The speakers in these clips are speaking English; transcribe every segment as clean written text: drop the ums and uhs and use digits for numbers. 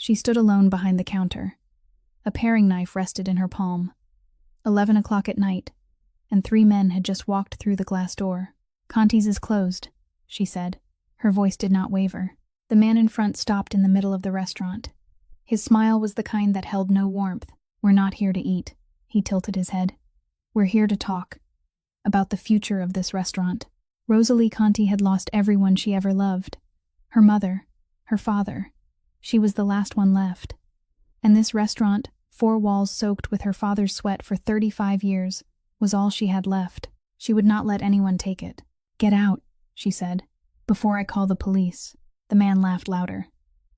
She stood alone behind the counter. A paring knife rested in her palm. 11 o'clock at night, and 3 men had just walked through the glass door. "Conti's is closed," she said. Her voice did not waver. The man in front stopped in the middle of the restaurant. His smile was the kind that held no warmth. "We're not here to eat," he tilted his head. "We're here to talk about the future of this restaurant." Rosalie Conti had lost everyone she ever loved. Her mother, her father. She was the last one left. And this restaurant, 4 walls soaked with her father's sweat for 35 years, was all she had left. She would not let anyone take it. "Get out," she said, "before I call the police." The man laughed louder.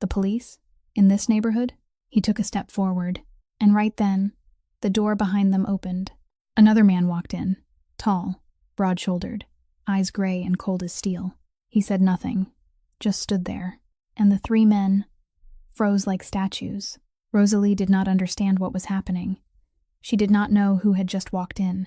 "The police? In this neighborhood?" He took a step forward, and right then, the door behind them opened. Another man walked in, tall, broad-shouldered, eyes gray and cold as steel. He said nothing, just stood there, and the 3 men froze like statues. Rosalie did not understand what was happening. She did not know who had just walked in.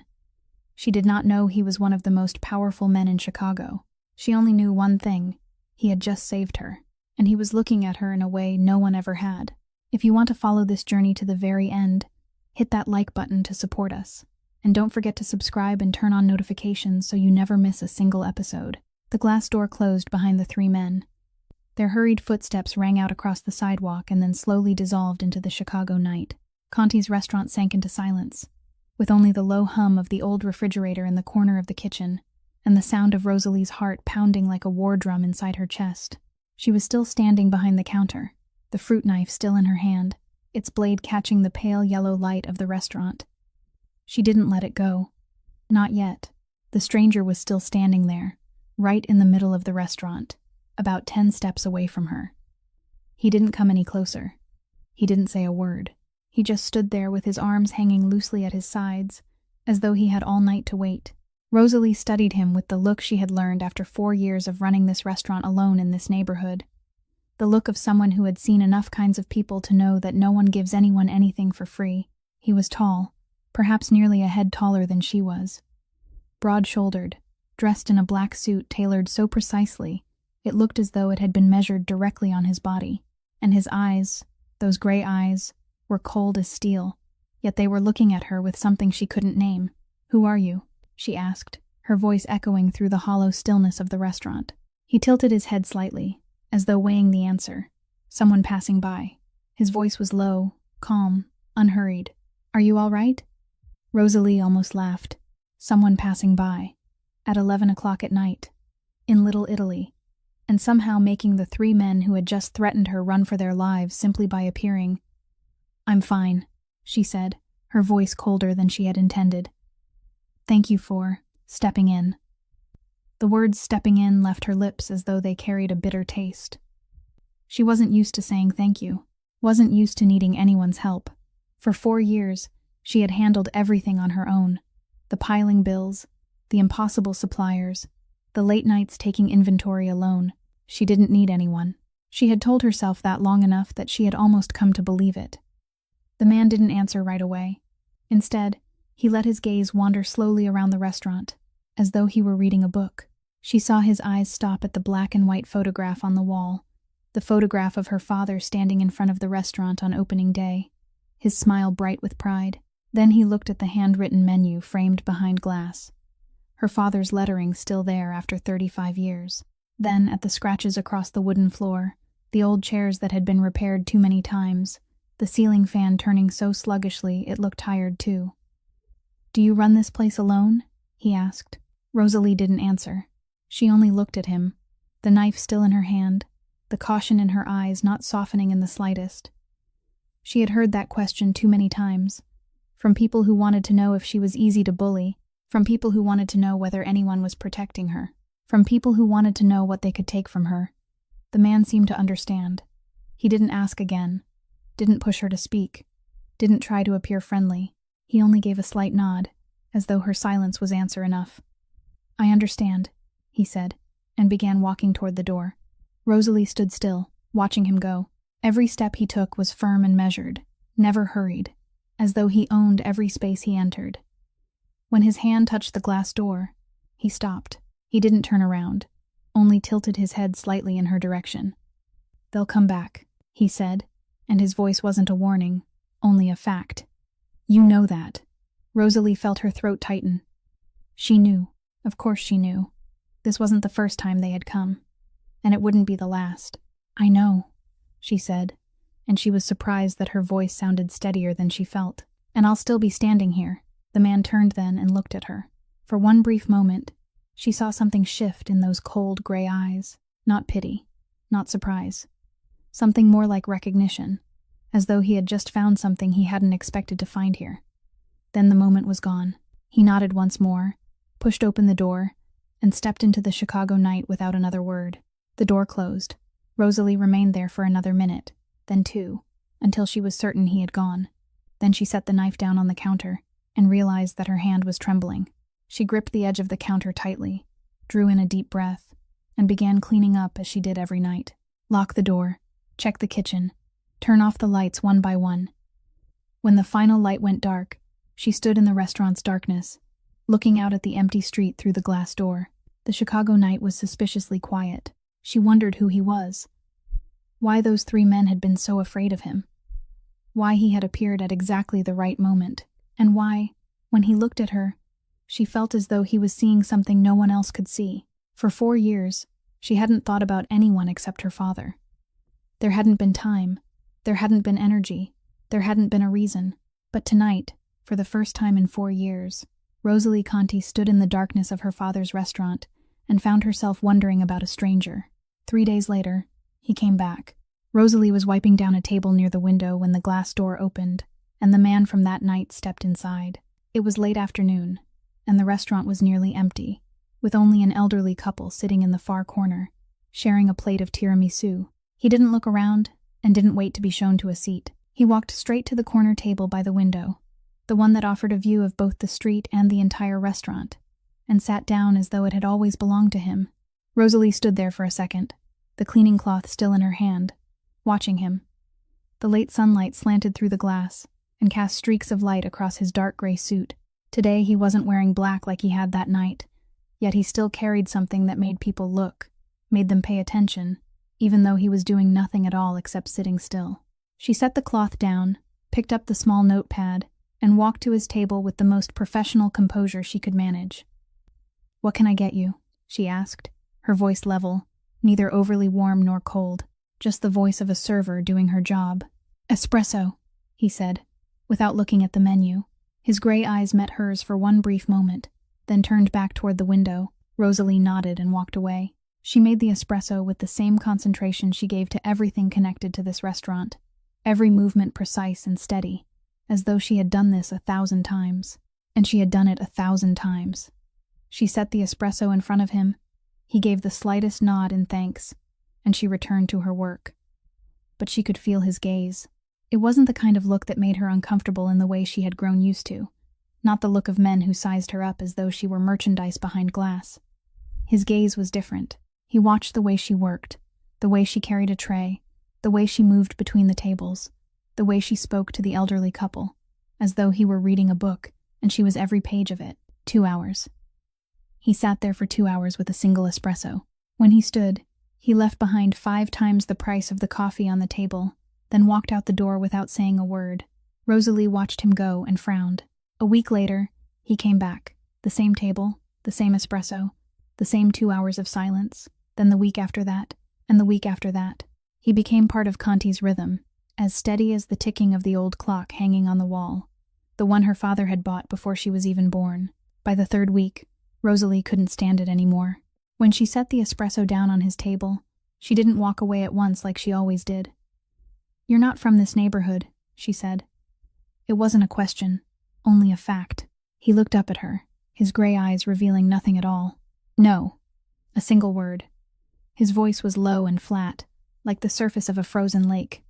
She did not know he was one of the most powerful men in Chicago. She only knew one thing: he had just saved her, and he was looking at her in a way no one ever had. If you want to follow this journey to the very end, hit that like button to support us. And don't forget to subscribe and turn on notifications so you never miss a single episode. The glass door closed behind the 3 men. Their hurried footsteps rang out across the sidewalk and then slowly dissolved into the Chicago night. Conti's restaurant sank into silence, with only the low hum of the old refrigerator in the corner of the kitchen, and the sound of Rosalie's heart pounding like a war drum inside her chest. She was still standing behind the counter, the fruit knife still in her hand, its blade catching the pale yellow light of the restaurant. She didn't let it go. Not yet. The stranger was still standing there, right in the middle of the restaurant, about 10 steps away from her. He didn't come any closer. He didn't say a word. He just stood there with his arms hanging loosely at his sides, as though he had all night to wait. Rosalie studied him with the look she had learned after 4 years of running this restaurant alone in this neighborhood. The look of someone who had seen enough kinds of people to know that no one gives anyone anything for free. He was tall, perhaps nearly a head taller than she was. Broad-shouldered, dressed in a black suit tailored so precisely, it looked as though it had been measured directly on his body. And his eyes, those gray eyes, were cold as steel, yet they were looking at her with something she couldn't name. "Who are you?" she asked, her voice echoing through the hollow stillness of the restaurant. He tilted his head slightly, as though weighing the answer. "Someone passing by." His voice was low, calm, unhurried. "Are you all right?" Rosalie almost laughed. Someone passing by, at 11 o'clock at night, in Little Italy, and somehow making the 3 men who had just threatened her run for their lives simply by appearing. "I'm fine," she said, her voice colder than she had intended. "Thank you for stepping in." The words "stepping in" left her lips as though they carried a bitter taste. She wasn't used to saying thank you, wasn't used to needing anyone's help. For 4 years, she had handled everything on her own. The piling bills, the impossible suppliers, the late nights taking inventory alone. She didn't need anyone. She had told herself that long enough that she had almost come to believe it. The man didn't answer right away. Instead, he let his gaze wander slowly around the restaurant, as though he were reading a book. She saw his eyes stop at the black and white photograph on the wall, the photograph of her father standing in front of the restaurant on opening day, his smile bright with pride. Then he looked at the handwritten menu framed behind glass, her father's lettering still there after 35 years. Then at the scratches across the wooden floor, the old chairs that had been repaired too many times, the ceiling fan turning so sluggishly it looked tired too. "Do you run this place alone?" he asked. Rosalie didn't answer. She only looked at him, the knife still in her hand, the caution in her eyes not softening in the slightest. She had heard that question too many times, from people who wanted to know if she was easy to bully, from people who wanted to know whether anyone was protecting her, from people who wanted to know what they could take from her. The man seemed to understand. He didn't ask again, didn't push her to speak, didn't try to appear friendly. He only gave a slight nod, as though her silence was answer enough. "I understand," he said, and began walking toward the door. Rosalie stood still, watching him go. Every step he took was firm and measured, never hurried, as though he owned every space he entered. When his hand touched the glass door, he stopped. He didn't turn around, only tilted his head slightly in her direction. "They'll come back," he said, and his voice wasn't a warning, only a fact. You know that. Rosalie felt her throat tighten. She knew. Of course she knew. This wasn't the first time they had come, and it wouldn't be the last. I know, she said, and she was surprised that her voice sounded steadier than she felt. And I'll still be standing here. The man turned then and looked at her. For one brief moment, she saw something shift in those cold gray eyes. Not pity, not surprise. Something more like recognition, as though he had just found something he hadn't expected to find here. Then the moment was gone. He nodded once more, pushed open the door, and stepped into the Chicago night without another word. The door closed. Rosalie remained there for another minute, then 2, until she was certain he had gone. Then she set the knife down on the counter and realized that her hand was trembling. She gripped the edge of the counter tightly, drew in a deep breath, and began cleaning up as she did every night. Lock the door, check the kitchen, turn off the lights one by one. When the final light went dark, she stood in the restaurant's darkness, looking out at the empty street through the glass door. The Chicago night was suspiciously quiet. She wondered who he was, why those 3 men had been so afraid of him, why he had appeared at exactly the right moment, and why, when he looked at her, she felt as though he was seeing something no one else could see. For 4 years, she hadn't thought about anyone except her father. There hadn't been time, there hadn't been energy, there hadn't been a reason. But tonight, for the first time in 4 years, Rosalie Conti stood in the darkness of her father's restaurant and found herself wondering about a stranger. 3 days later, he came back. Rosalie was wiping down a table near the window when the glass door opened, and the man from that night stepped inside. It was late afternoon, and the restaurant was nearly empty, with only an elderly couple sitting in the far corner, sharing a plate of tiramisu. He didn't look around and didn't wait to be shown to a seat. He walked straight to the corner table by the window, the one that offered a view of both the street and the entire restaurant, and sat down as though it had always belonged to him. Rosalie stood there for a second, the cleaning cloth still in her hand, watching him. The late sunlight slanted through the glass and cast streaks of light across his dark gray suit. Today he wasn't wearing black like he had that night, yet he still carried something that made people look, made them pay attention, even though he was doing nothing at all except sitting still. She set the cloth down, picked up the small notepad, and walked to his table with the most professional composure she could manage. "What can I get you?" she asked, her voice level, neither overly warm nor cold, just the voice of a server doing her job. "Espresso," he said, without looking at the menu. His gray eyes met hers for one brief moment, then turned back toward the window. Rosalie nodded and walked away. She made the espresso with the same concentration she gave to everything connected to this restaurant, every movement precise and steady, as though she had done this 1,000 times. And she had done it 1,000 times. She set the espresso in front of him. He gave the slightest nod in thanks, and she returned to her work. But she could feel his gaze. It wasn't the kind of look that made her uncomfortable in the way she had grown used to, not the look of men who sized her up as though she were merchandise behind glass. His gaze was different. He watched the way she worked, the way she carried a tray, the way she moved between the tables, the way she spoke to the elderly couple, as though he were reading a book and she was every page of it. 2 hours. He sat there for 2 hours with a single espresso. When he stood, he left behind 5 times the price of the coffee on the table, then walked out the door without saying a word. Rosalie watched him go and frowned. A week later, he came back. The same table, the same espresso, the same 2 hours of silence. Then the week after that, and the week after that. He became part of Conti's rhythm, as steady as the ticking of the old clock hanging on the wall, the one her father had bought before she was even born. By the 3rd week, Rosalie couldn't stand it anymore. When she set the espresso down on his table, she didn't walk away at once like she always did. "You're not from this neighborhood," she said. It wasn't a question, only a fact. He looked up at her, his gray eyes revealing nothing at all. "No." A single word. His voice was low and flat, like the surface of a frozen lake.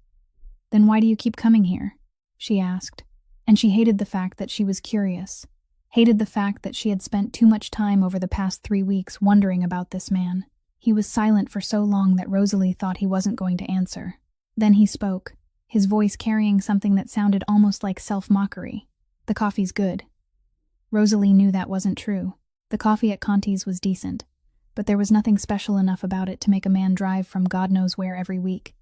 "Then why do you keep coming here?" she asked, and she hated the fact that she was curious, hated the fact that she had spent too much time over the past 3 weeks wondering about this man. He was silent for so long that Rosalie thought he wasn't going to answer. Then he spoke, his voice carrying something that sounded almost like self-mockery. "The coffee's good." Rosalie knew that wasn't true. The coffee at Conti's was decent, but there was nothing special enough about it to make a man drive from God knows where every week.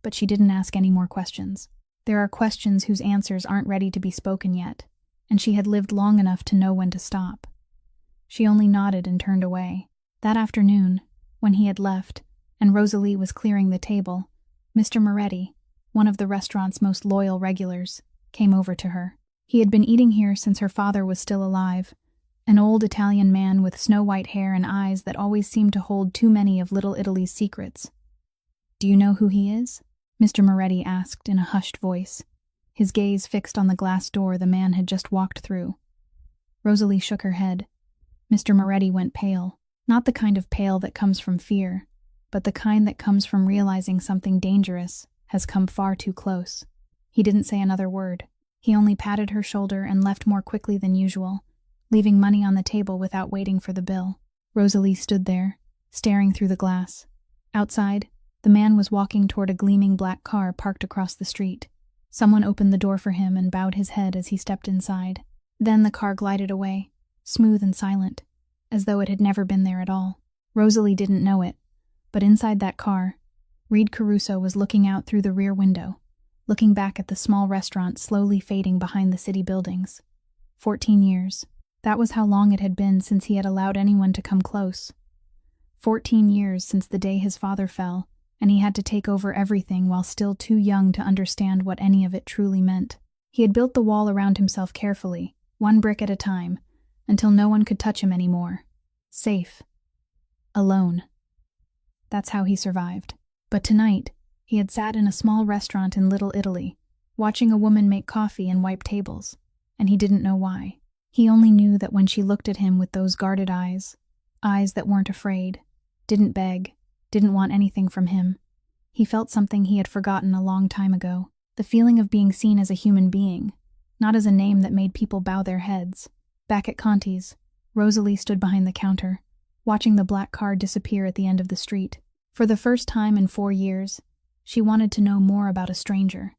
but she didn't ask any more questions. There are questions whose answers aren't ready to be spoken yet, and she had lived long enough to know when to stop. She only nodded and turned away. That afternoon, when he had left, and Rosalie was clearing the table, Mr. Moretti, one of the restaurant's most loyal regulars, came over to her. He had been eating here since her father was still alive, an old Italian man with snow-white hair and eyes that always seemed to hold too many of Little Italy's secrets. "Do you know who he is?" Mr. Moretti asked in a hushed voice, his gaze fixed on the glass door the man had just walked through. Rosalie shook her head. Mr. Moretti went pale, not the kind of pale that comes from fear, but the kind that comes from realizing something dangerous has come far too close. He didn't say another word. He only patted her shoulder and left more quickly than usual, leaving money on the table without waiting for the bill. Rosalie stood there, staring through the glass. Outside, the man was walking toward a gleaming black car parked across the street. Someone opened the door for him and bowed his head as he stepped inside. Then the car glided away, smooth and silent, as though it had never been there at all. Rosalie didn't know it, but inside that car, Reed Caruso was looking out through the rear window, looking back at the small restaurant slowly fading behind the city buildings. 14 years. That was how long it had been since he had allowed anyone to come close. 14 years since the day his father fell, and he had to take over everything while still too young to understand what any of it truly meant. He had built the wall around himself carefully, one brick at a time, until no one could touch him anymore. Safe. Alone. That's how he survived. But tonight, he had sat in a small restaurant in Little Italy, watching a woman make coffee and wipe tables, and he didn't know why. He only knew that when she looked at him with those guarded eyes that weren't afraid, didn't beg, didn't want anything from him, he felt something he had forgotten a long time ago. The feeling of being seen as a human being, not as a name that made people bow their heads. Back at Conti's, Rosalie stood behind the counter, watching the black car disappear at the end of the street. For the first time in 4 years, she wanted to know more about a stranger,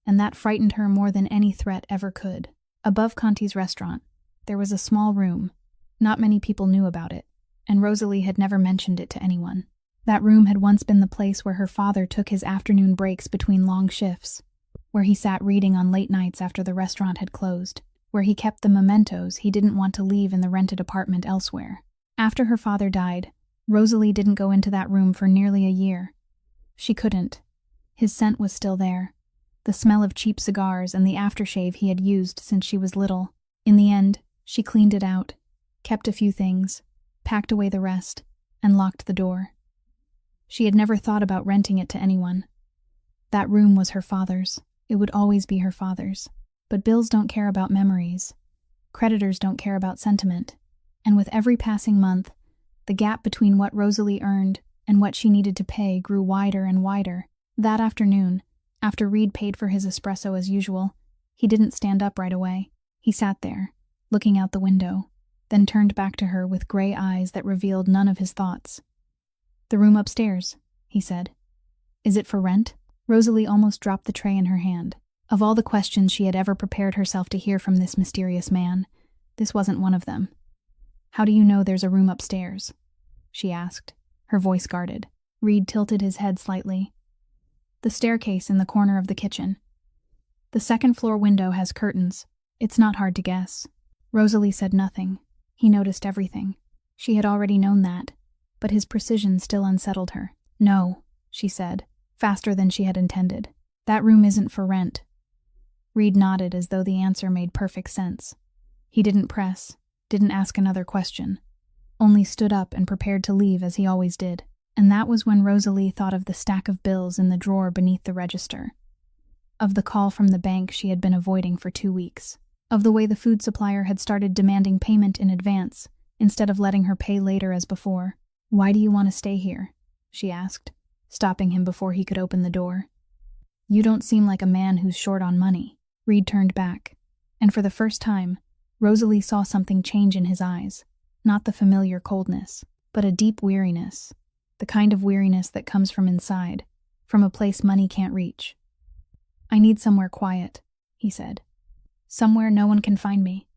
and that frightened her more than any threat ever could. Above Conti's restaurant, there was a small room. Not many people knew about it, and Rosalie had never mentioned it to anyone. That room had once been the place where her father took his afternoon breaks between long shifts, where he sat reading on late nights after the restaurant had closed, where he kept the mementos he didn't want to leave in the rented apartment elsewhere. After her father died, Rosalie didn't go into that room for nearly a year. She couldn't. His scent was still there, the smell of cheap cigars and the aftershave he had used since she was little. In the end, she cleaned it out, kept a few things, packed away the rest, and locked the door. She had never thought about renting it to anyone. That room was her father's. It would always be her father's. But bills don't care about memories. Creditors don't care about sentiment. And with every passing month, the gap between what Rosalie earned and what she needed to pay grew wider and wider. That afternoon, after Reed paid for his espresso as usual, he didn't stand up right away. He sat there, looking out the window, then turned back to her with gray eyes that revealed none of his thoughts. "The room upstairs," he said. "Is it for rent?" Rosalie almost dropped the tray in her hand. Of all the questions she had ever prepared herself to hear from this mysterious man, this wasn't one of them. "How do you know there's a room upstairs?" she asked, her voice guarded. Reed tilted his head slightly. "The staircase in the corner of the kitchen. The second-floor window has curtains. It's not hard to guess." Rosalie said nothing. He noticed everything. She had already known that, but his precision still unsettled her. "No," she said, faster than she had intended. "That room isn't for rent." Reed nodded as though the answer made perfect sense. He didn't press, didn't ask another question, only stood up and prepared to leave as he always did. And that was when Rosalie thought of the stack of bills in the drawer beneath the register, of the call from the bank she had been avoiding for 2 weeks, of the way the food supplier had started demanding payment in advance instead of letting her pay later as before. "Why do you want to stay here?" she asked, stopping him before he could open the door. "You don't seem like a man who's short on money." Reed turned back, and for the first time, Rosalie saw something change in his eyes, not the familiar coldness, but a deep weariness, the kind of weariness that comes from inside, from a place money can't reach. "I need somewhere quiet," he said. "Somewhere no one can find me."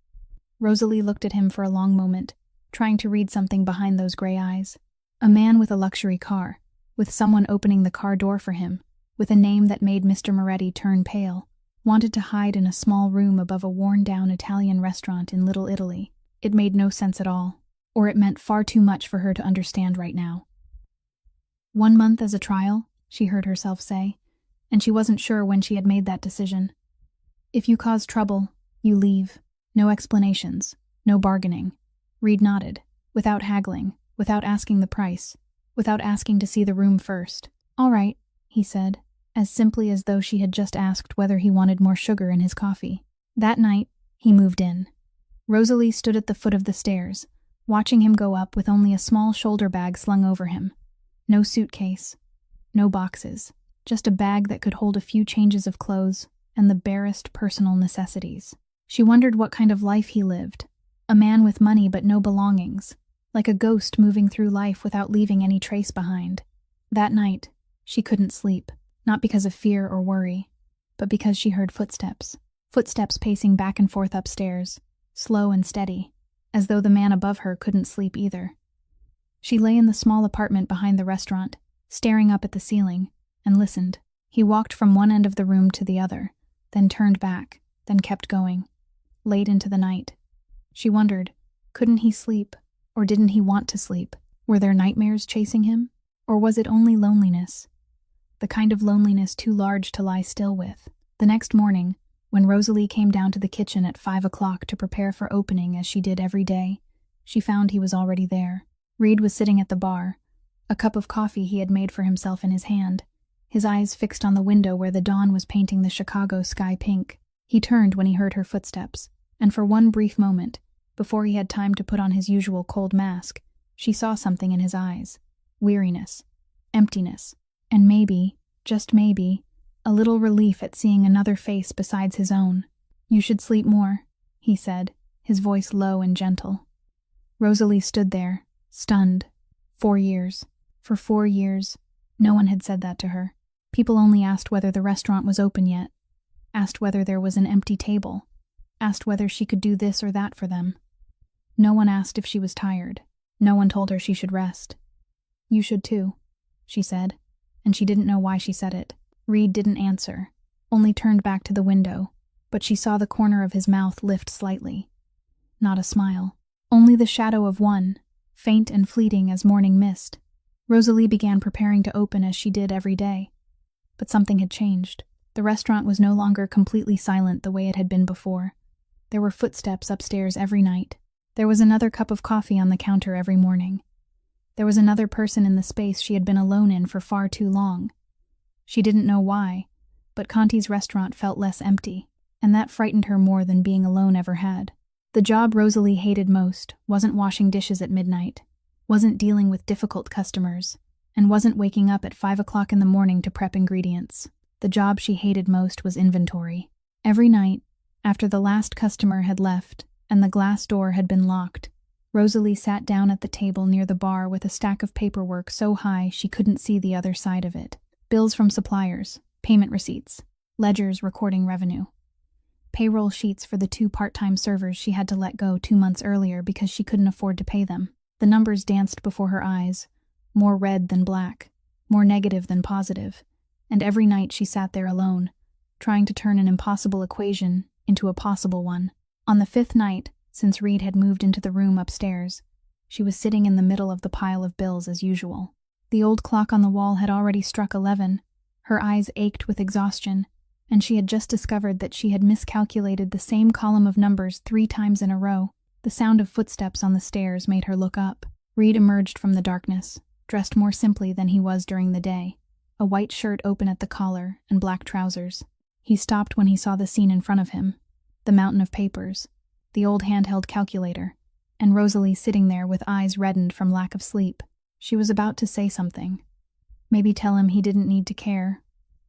Rosalie looked at him for a long moment, trying to read something behind those gray eyes. A man with a luxury car, with someone opening the car door for him, with a name that made Mr. Moretti turn pale, wanted to hide in a small room above a worn-down Italian restaurant in Little Italy. It made no sense at all, or it meant far too much for her to understand right now. 1 month as a trial, she heard herself say, and she wasn't sure when she had made that decision. If you cause trouble, you leave. No explanations, no bargaining. Reed nodded, without haggling, without asking the price, without asking to see the room first. All right, he said, as simply as though she had just asked whether he wanted more sugar in his coffee. That night, he moved in. Rosalie stood at the foot of the stairs, watching him go up with only a small shoulder bag slung over him. No suitcase, no boxes, just a bag that could hold a few changes of clothes and the barest personal necessities. She wondered what kind of life he lived, a man with money but no belongings, like a ghost moving through life without leaving any trace behind. That night, she couldn't sleep, not because of fear or worry, but because she heard footsteps pacing back and forth upstairs, slow and steady, as though the man above her couldn't sleep either. She lay in the small apartment behind the restaurant, staring up at the ceiling, and listened. He walked from one end of the room to the other, then turned back, then kept going, late into the night. She wondered, couldn't he sleep, or didn't he want to sleep? Were there nightmares chasing him, or was it only loneliness? The kind of loneliness too large to lie still with. The next morning, when Rosalie came down to the kitchen at 5 o'clock to prepare for opening as she did every day, she found he was already there. Reed was sitting at the bar, a cup of coffee he had made for himself in his hand, his eyes fixed on the window where the dawn was painting the Chicago sky pink. He turned when he heard her footsteps, and for one brief moment, before he had time to put on his usual cold mask, she saw something in his eyes. Weariness, emptiness, and maybe, just maybe, a little relief at seeing another face besides his own. "You should sleep more," he said, his voice low and gentle. Rosalie stood there, stunned. 4 years. For 4 years, no one had said that to her. People only asked whether the restaurant was open yet, asked whether there was an empty table, asked whether she could do this or that for them. No one asked if she was tired. No one told her she should rest. "You should too," she said, and she didn't know why she said it. Reed didn't answer, only turned back to the window, but she saw the corner of his mouth lift slightly. Not a smile, only the shadow of one, faint and fleeting as morning mist. Rosalie began preparing to open as she did every day. But something had changed. The restaurant was no longer completely silent the way it had been before. There were footsteps upstairs every night. There was another cup of coffee on the counter every morning. There was another person in the space she had been alone in for far too long. She didn't know why, but Conti's restaurant felt less empty, and that frightened her more than being alone ever had. The job Rosalie hated most wasn't washing dishes at midnight, wasn't dealing with difficult customers, and wasn't waking up at 5 o'clock in the morning to prep ingredients. The job she hated most was inventory. Every night, after the last customer had left and the glass door had been locked, Rosalie sat down at the table near the bar with a stack of paperwork so high she couldn't see the other side of it. Bills from suppliers, payment receipts, ledgers recording revenue. Payroll sheets for the 2 part-time servers she had to let go 2 months earlier because she couldn't afford to pay them. The numbers danced before her eyes, more red than black, more negative than positive, and every night she sat there alone, trying to turn an impossible equation into a possible one. On the 5th night, since Reed had moved into the room upstairs, she was sitting in the middle of the pile of bills as usual. The old clock on the wall had already struck 11, her eyes ached with exhaustion, and she had just discovered that she had miscalculated the same column of numbers 3 times in a row. The sound of footsteps on the stairs made her look up. Reed emerged from the darkness, dressed more simply than he was during the day, a white shirt open at the collar and black trousers. He stopped when he saw the scene in front of him, the mountain of papers, the old handheld calculator, and Rosalie sitting there with eyes reddened from lack of sleep. She was about to say something, maybe tell him he didn't need to care,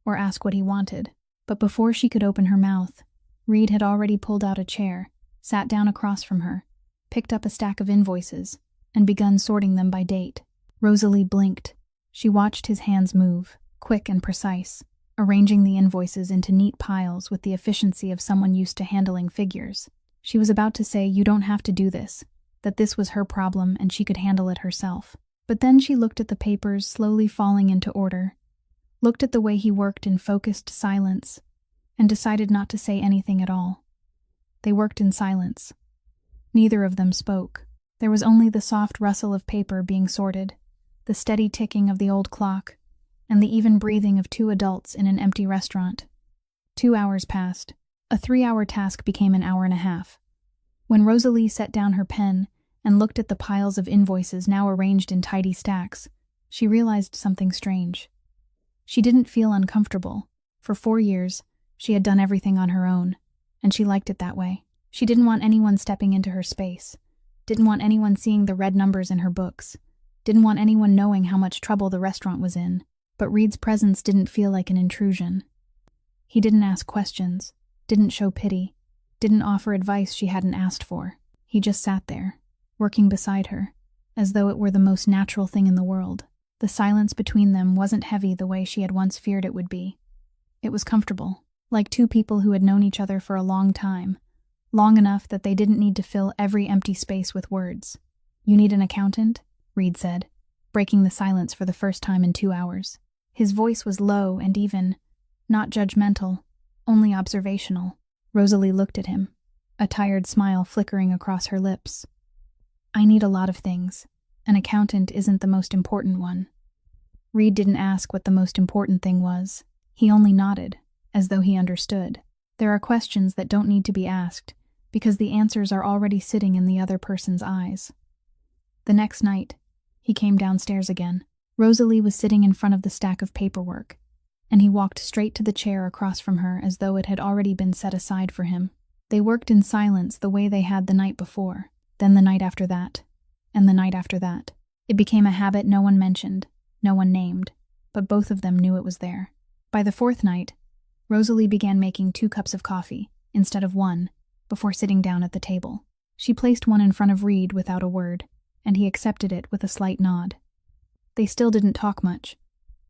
or ask what he wanted, but before she could open her mouth, Reed had already pulled out a chair, sat down across from her, picked up a stack of invoices, and begun sorting them by date. Rosalie blinked. She watched his hands move, quick and precise, arranging the invoices into neat piles with the efficiency of someone used to handling figures. She was about to say, "You don't have to do this," that this was her problem and she could handle it herself. But then she looked at the papers slowly falling into order, looked at the way he worked in focused silence, and decided not to say anything at all. They worked in silence. Neither of them spoke. There was only the soft rustle of paper being sorted, the steady ticking of the old clock, and the even breathing of two adults in an empty restaurant. 2 hours passed. A 3-hour task became an hour and a half. When Rosalie set down her pen and looked at the piles of invoices now arranged in tidy stacks, she realized something strange. She didn't feel uncomfortable. For 4 years, she had done everything on her own, and she liked it that way. She didn't want anyone stepping into her space, didn't want anyone seeing the red numbers in her books, didn't want anyone knowing how much trouble the restaurant was in. But Reed's presence didn't feel like an intrusion. He didn't ask questions, didn't show pity, didn't offer advice she hadn't asked for. He just sat there, working beside her, as though it were the most natural thing in the world. The silence between them wasn't heavy the way she had once feared it would be. It was comfortable, like two people who had known each other for a long time, long enough that they didn't need to fill every empty space with words. "You need an accountant?" Reed said, breaking the silence for the first time in 2 hours. His voice was low and even, not judgmental, only observational. Rosalie looked at him, a tired smile flickering across her lips. "I need a lot of things. An accountant isn't the most important one." Reed didn't ask what the most important thing was. He only nodded, as though he understood. There are questions that don't need to be asked, because the answers are already sitting in the other person's eyes. The next night, he came downstairs again. Rosalie was sitting in front of the stack of paperwork, and he walked straight to the chair across from her as though it had already been set aside for him. They worked in silence the way they had the night before, then the night after that, and the night after that. It became a habit no one mentioned, no one named, but both of them knew it was there. By the 4th night, Rosalie began making 2 cups of coffee, instead of 1, before sitting down at the table. She placed one in front of Reed without a word, and he accepted it with a slight nod. They still didn't talk much.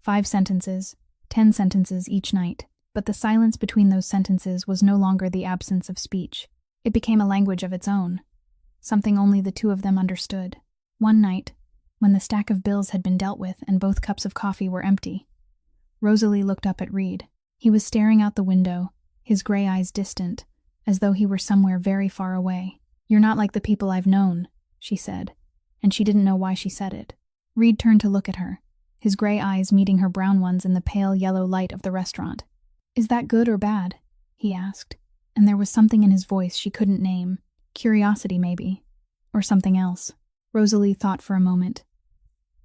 5 sentences, 10 sentences each night, but the silence between those sentences was no longer the absence of speech. It became a language of its own, something only the two of them understood. One night, when the stack of bills had been dealt with and both cups of coffee were empty, Rosalie looked up at Reed. He was staring out the window, his gray eyes distant, as though he were somewhere very far away. "You're not like the people I've known," she said, and she didn't know why she said it. Reed turned to look at her, his gray eyes meeting her brown ones in the pale yellow light of the restaurant. "Is that good or bad?" he asked, and there was something in his voice she couldn't name. Curiosity, maybe, or something else. Rosalie thought for a moment.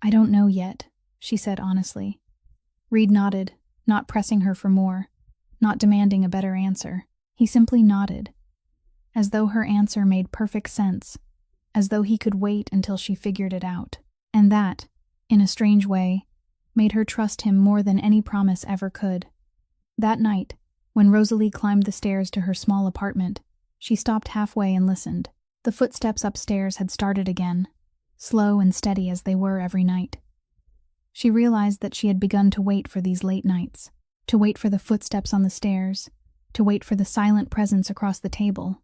"I don't know yet," she said honestly. Reed nodded, not pressing her for more, not demanding a better answer. He simply nodded, as though her answer made perfect sense, as though he could wait until she figured it out. And that, in a strange way, made her trust him more than any promise ever could. That night, when Rosalie climbed the stairs to her small apartment, she stopped halfway and listened. The footsteps upstairs had started again, slow and steady as they were every night. She realized that she had begun to wait for these late nights, to wait for the footsteps on the stairs, to wait for the silent presence across the table,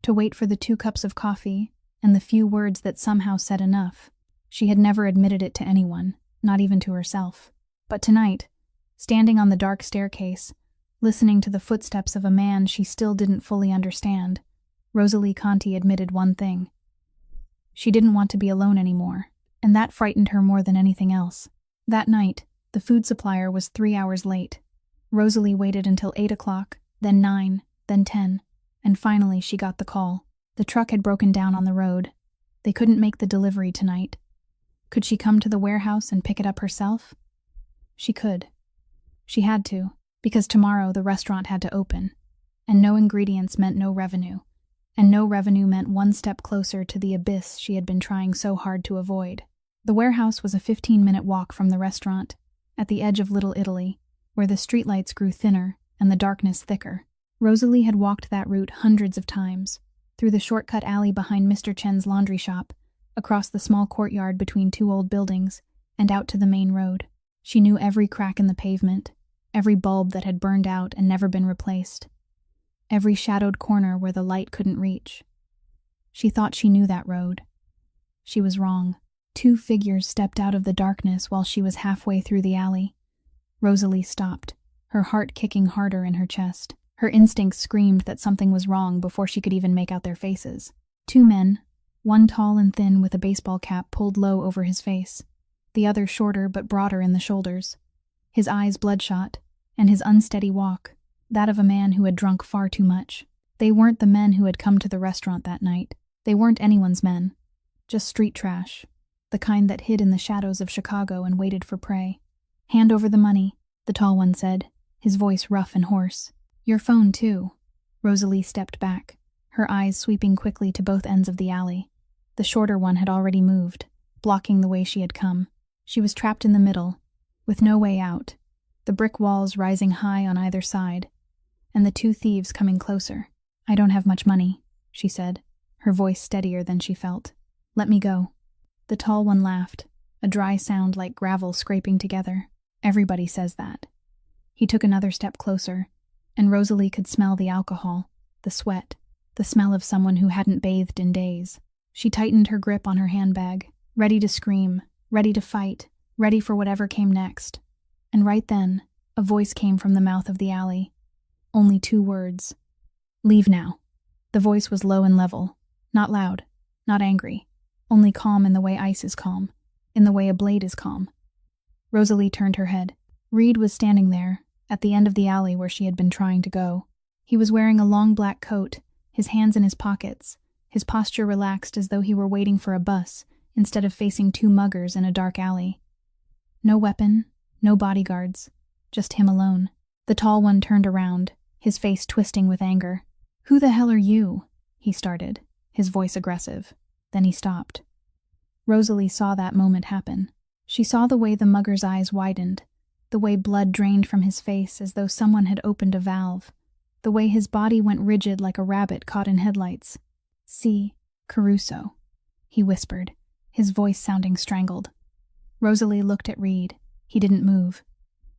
to wait for the 2 cups of coffee and the few words that somehow said enough. She had never admitted it to anyone, not even to herself. But tonight, standing on the dark staircase, listening to the footsteps of a man she still didn't fully understand, Rosalie Conti admitted one thing. She didn't want to be alone anymore, and that frightened her more than anything else. That night, the food supplier was 3 hours late. Rosalie waited until 8 o'clock, then 9, then 10, and finally she got the call. The truck had broken down on the road. They couldn't make the delivery tonight. Could she come to the warehouse and pick it up herself? She could. She had to, because tomorrow the restaurant had to open, and no ingredients meant no revenue, and no revenue meant one step closer to the abyss she had been trying so hard to avoid. The warehouse was a 15-minute walk from the restaurant, at the edge of Little Italy, where the streetlights grew thinner and the darkness thicker. Rosalie had walked that route hundreds of times, through the shortcut alley behind Mr. Chen's laundry shop, across the small courtyard between 2 old buildings, and out to the main road. She knew every crack in the pavement, every bulb that had burned out and never been replaced, every shadowed corner where the light couldn't reach. She thought she knew that road. She was wrong. 2 figures stepped out of the darkness while she was halfway through the alley. Rosalie stopped, her heart kicking harder in her chest. Her instincts screamed that something was wrong before she could even make out their faces. Two men, one tall and thin with a baseball cap pulled low over his face, the other shorter but broader in the shoulders, his eyes bloodshot, and his unsteady walk, that of a man who had drunk far too much. They weren't the men who had come to the restaurant that night. They weren't anyone's men. Just street trash, the kind that hid in the shadows of Chicago and waited for prey. "Hand over the money," the tall one said, his voice rough and hoarse. "Your phone, too." Rosalie stepped back, her eyes sweeping quickly to both ends of the alley. The shorter one had already moved, blocking the way she had come. She was trapped in the middle, with no way out, the brick walls rising high on either side, and the two thieves coming closer. "I don't have much money," she said, her voice steadier than she felt. "Let me go." The tall one laughed, a dry sound like gravel scraping together. "Everybody says that." He took another step closer, and Rosalie could smell the alcohol, the sweat, the smell of someone who hadn't bathed in days. She tightened her grip on her handbag, ready to scream, ready to fight, ready for whatever came next. And right then, a voice came from the mouth of the alley. Only 2 words. "Leave now." The voice was low and level, not loud, not angry, only calm in the way ice is calm, in the way a blade is calm. Rosalie turned her head. Reed was standing there, at the end of the alley where she had been trying to go. He was wearing a long black coat, his hands in his pockets, his posture relaxed as though he were waiting for a bus instead of facing 2 muggers in a dark alley. No weapon, no bodyguards, just him alone. The tall one turned around, his face twisting with anger. "Who the hell are you?" he started, his voice aggressive. Then he stopped. Rosalie saw that moment happen. She saw the way the mugger's eyes widened, the way blood drained from his face as though someone had opened a valve, the way his body went rigid like a rabbit caught in headlights. "See, Caruso," he whispered, his voice sounding strangled. Rosalie looked at Reed. He didn't move.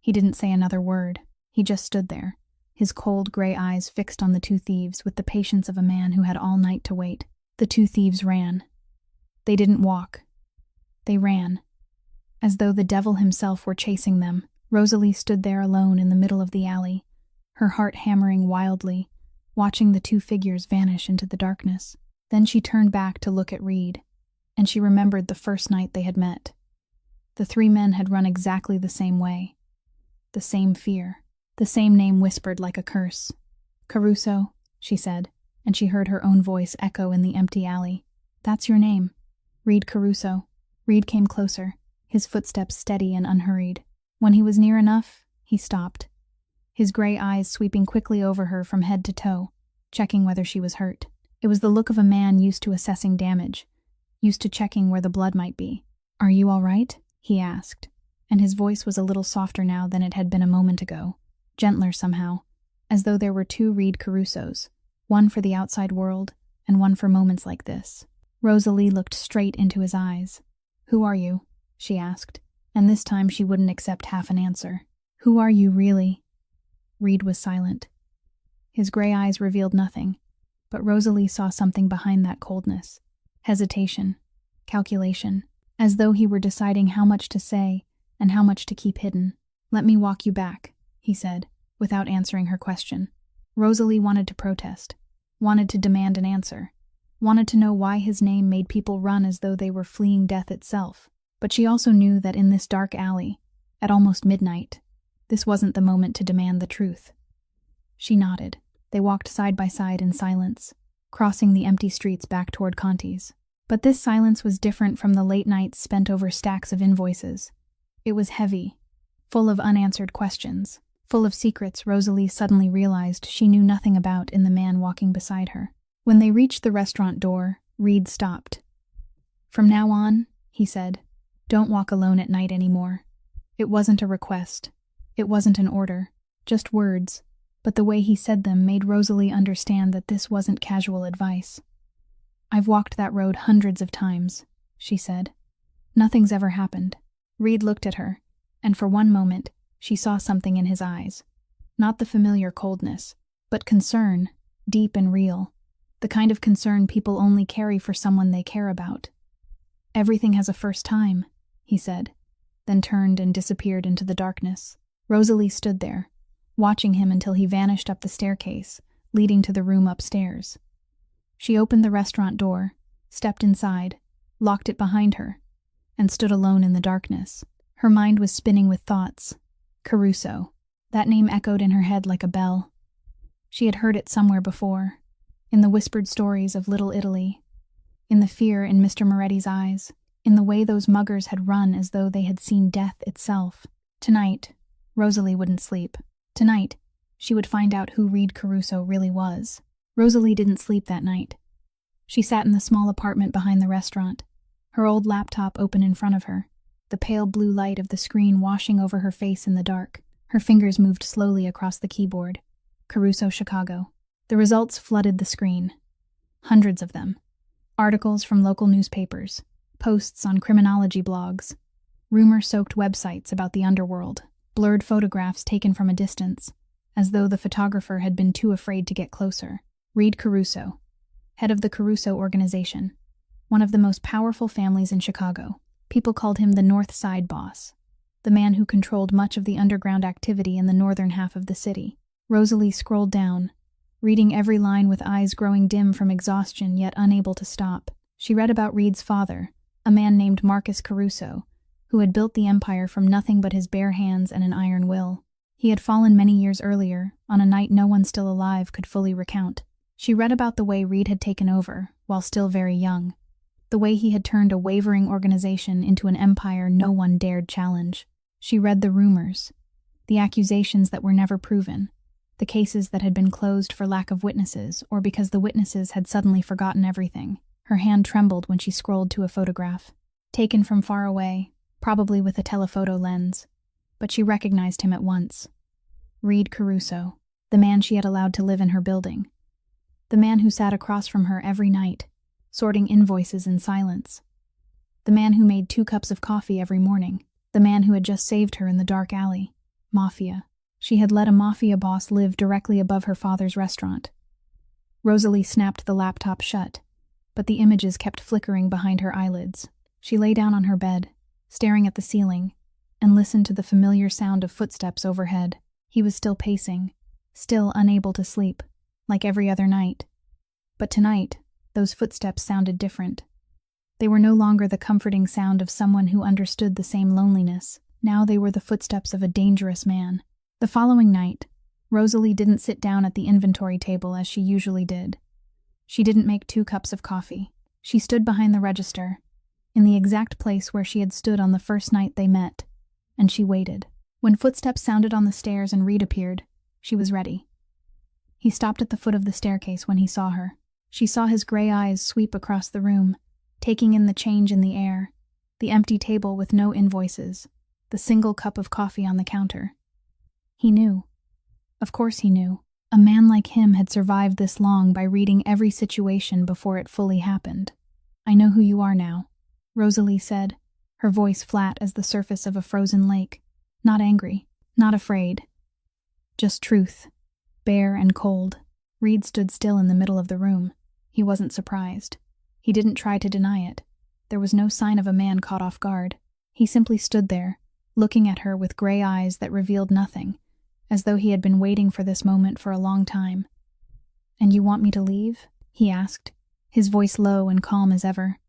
He didn't say another word. He just stood there, his cold gray eyes fixed on the 2 thieves with the patience of a man who had all night to wait. The 2 thieves ran. They didn't walk. They ran. As though the devil himself were chasing them, Rosalie stood there alone in the middle of the alley, her heart hammering wildly, watching the 2 figures vanish into the darkness. Then she turned back to look at Reed, and she remembered the first night they had met. The 3 men had run exactly the same way. The same fear. The same name whispered like a curse. "Caruso," she said, and she heard her own voice echo in the empty alley. "That's your name. Reed Caruso." Reed came closer, his footsteps steady and unhurried. When he was near enough, he stopped, his gray eyes sweeping quickly over her from head to toe, checking whether she was hurt. It was the look of a man used to assessing damage, used to checking where the blood might be. "Are you all right?" he asked, and his voice was a little softer now than it had been a moment ago, gentler somehow, as though there were 2 Reed Carusos, one for the outside world and one for moments like this. Rosalie looked straight into his eyes. "Who are you?" she asked, and this time she wouldn't accept half an answer. "Who are you, really?" Reed was silent. His gray eyes revealed nothing, but Rosalie saw something behind that coldness. Hesitation, calculation, as though he were deciding how much to say and how much to keep hidden. "Let me walk you back," he said, without answering her question. Rosalie wanted to protest, wanted to demand an answer, wanted to know why his name made people run as though they were fleeing death itself. But she also knew that in this dark alley, at almost midnight, this wasn't the moment to demand the truth. She nodded. They walked side by side in silence, crossing the empty streets back toward Conti's. But this silence was different from the late nights spent over stacks of invoices. It was heavy, full of unanswered questions, full of secrets Rosalie suddenly realized she knew nothing about in the man walking beside her. When they reached the restaurant door, Reed stopped. "From now on," he said, "don't walk alone at night anymore." It wasn't a request. It wasn't an order. Just words. But the way he said them made Rosalie understand that this wasn't casual advice. "I've walked that road hundreds of times," she said. "Nothing's ever happened." Reed looked at her, and for one moment, she saw something in his eyes. Not the familiar coldness, but concern, deep and real. The kind of concern people only carry for someone they care about. "Everything has a first time," he said, then turned and disappeared into the darkness. Rosalie stood there, watching him until he vanished up the staircase, leading to the room upstairs. She opened the restaurant door, stepped inside, locked it behind her, and stood alone in the darkness. Her mind was spinning with thoughts. Caruso. That name echoed in her head like a bell. She had heard it somewhere before, in the whispered stories of Little Italy, in the fear in Mr. Moretti's eyes, in the way those muggers had run as though they had seen death itself. Tonight, Rosalie wouldn't sleep. Tonight, she would find out who Reed Caruso really was. Rosalie didn't sleep that night. She sat in the small apartment behind the restaurant, her old laptop open in front of her, the pale blue light of the screen washing over her face in the dark. Her fingers moved slowly across the keyboard. Caruso, Chicago. The results flooded the screen. Hundreds of them. Articles from local newspapers, posts on criminology blogs, rumor-soaked websites about the underworld, blurred photographs taken from a distance, as though the photographer had been too afraid to get closer. Reed Caruso, head of the Caruso organization, one of the most powerful families in Chicago. People called him the North Side Boss, the man who controlled much of the underground activity in the northern half of the city. Rosalie scrolled down, reading every line with eyes growing dim from exhaustion yet unable to stop. She read about Reed's father, a man named Marcus Caruso, who had built the empire from nothing but his bare hands and an iron will. He had fallen many years earlier, on a night no one still alive could fully recount. She read about the way Reed had taken over, while still very young, the way he had turned a wavering organization into an empire no one dared challenge. She read the rumors, the accusations that were never proven, the cases that had been closed for lack of witnesses or because the witnesses had suddenly forgotten everything. Her hand trembled when she scrolled to a photograph, taken from far away, probably with a telephoto lens, but she recognized him at once. Reed Caruso, the man she had allowed to live in her building, the man who sat across from her every night, sorting invoices in silence, the man who made 2 cups of coffee every morning, the man who had just saved her in the dark alley. Mafia. She had let a mafia boss live directly above her father's restaurant. Rosalie snapped the laptop shut, but the images kept flickering behind her eyelids. She lay down on her bed, staring at the ceiling, and listened to the familiar sound of footsteps overhead. He was still pacing, still unable to sleep, like every other night. But tonight, those footsteps sounded different. They were no longer the comforting sound of someone who understood the same loneliness. Now they were the footsteps of a dangerous man. The following night, Rosalie didn't sit down at the inventory table as she usually did. She didn't make 2 cups of coffee. She stood behind the register, in the exact place where she had stood on the first night they met, and she waited. When footsteps sounded on the stairs and Reed appeared, she was ready. He stopped at the foot of the staircase when he saw her. She saw his gray eyes sweep across the room, taking in the change in the air, the empty table with no invoices, the single cup of coffee on the counter. He knew. Of course he knew. A man like him had survived this long by reading every situation before it fully happened. "I know who you are now," Rosalie said, her voice flat as the surface of a frozen lake. Not angry, not afraid. Just truth, bare and cold. Reed stood still in the middle of the room. He wasn't surprised. He didn't try to deny it. There was no sign of a man caught off guard. He simply stood there, looking at her with gray eyes that revealed nothing, as though he had been waiting for this moment for a long time. "And you want me to leave?" he asked, his voice low and calm as ever.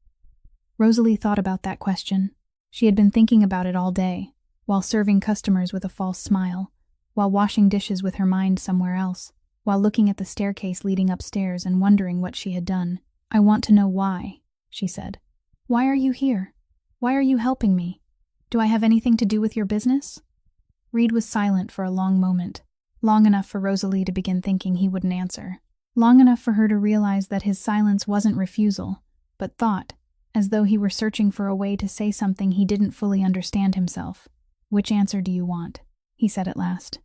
Rosalie thought about that question. She had been thinking about it all day, while serving customers with a false smile, while washing dishes with her mind somewhere else, while looking at the staircase leading upstairs and wondering what she had done. "I want to know why," she said. "Why are you here? Why are you helping me? Do I have anything to do with your business?" Reed was silent for a long moment, long enough for Rosalie to begin thinking he wouldn't answer, long enough for her to realize that his silence wasn't refusal, but thought, as though he were searching for a way to say something he didn't fully understand himself. "Which answer do you want?" he said at last.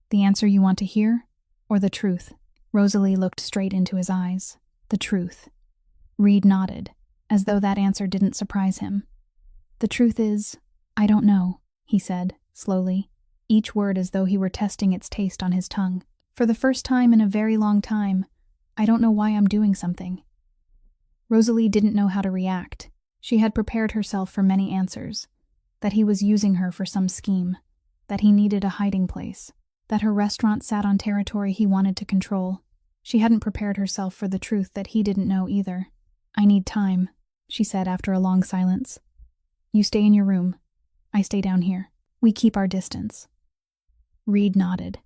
"The answer you want to hear, or the truth?" Rosalie looked straight into his eyes. "The truth." Reed nodded, as though that answer didn't surprise him. "The truth is, I don't know," he said, slowly, each word as though he were testing its taste on his tongue. "For the first time in a very long time, I don't know why I'm doing something." Rosalie didn't know how to react. She had prepared herself for many answers, that he was using her for some scheme, that he needed a hiding place, that her restaurant sat on territory he wanted to control. She hadn't prepared herself for the truth that he didn't know either. "I need time," she said after a long silence. "You stay in your room. I stay down here. We keep our distance." Reed nodded,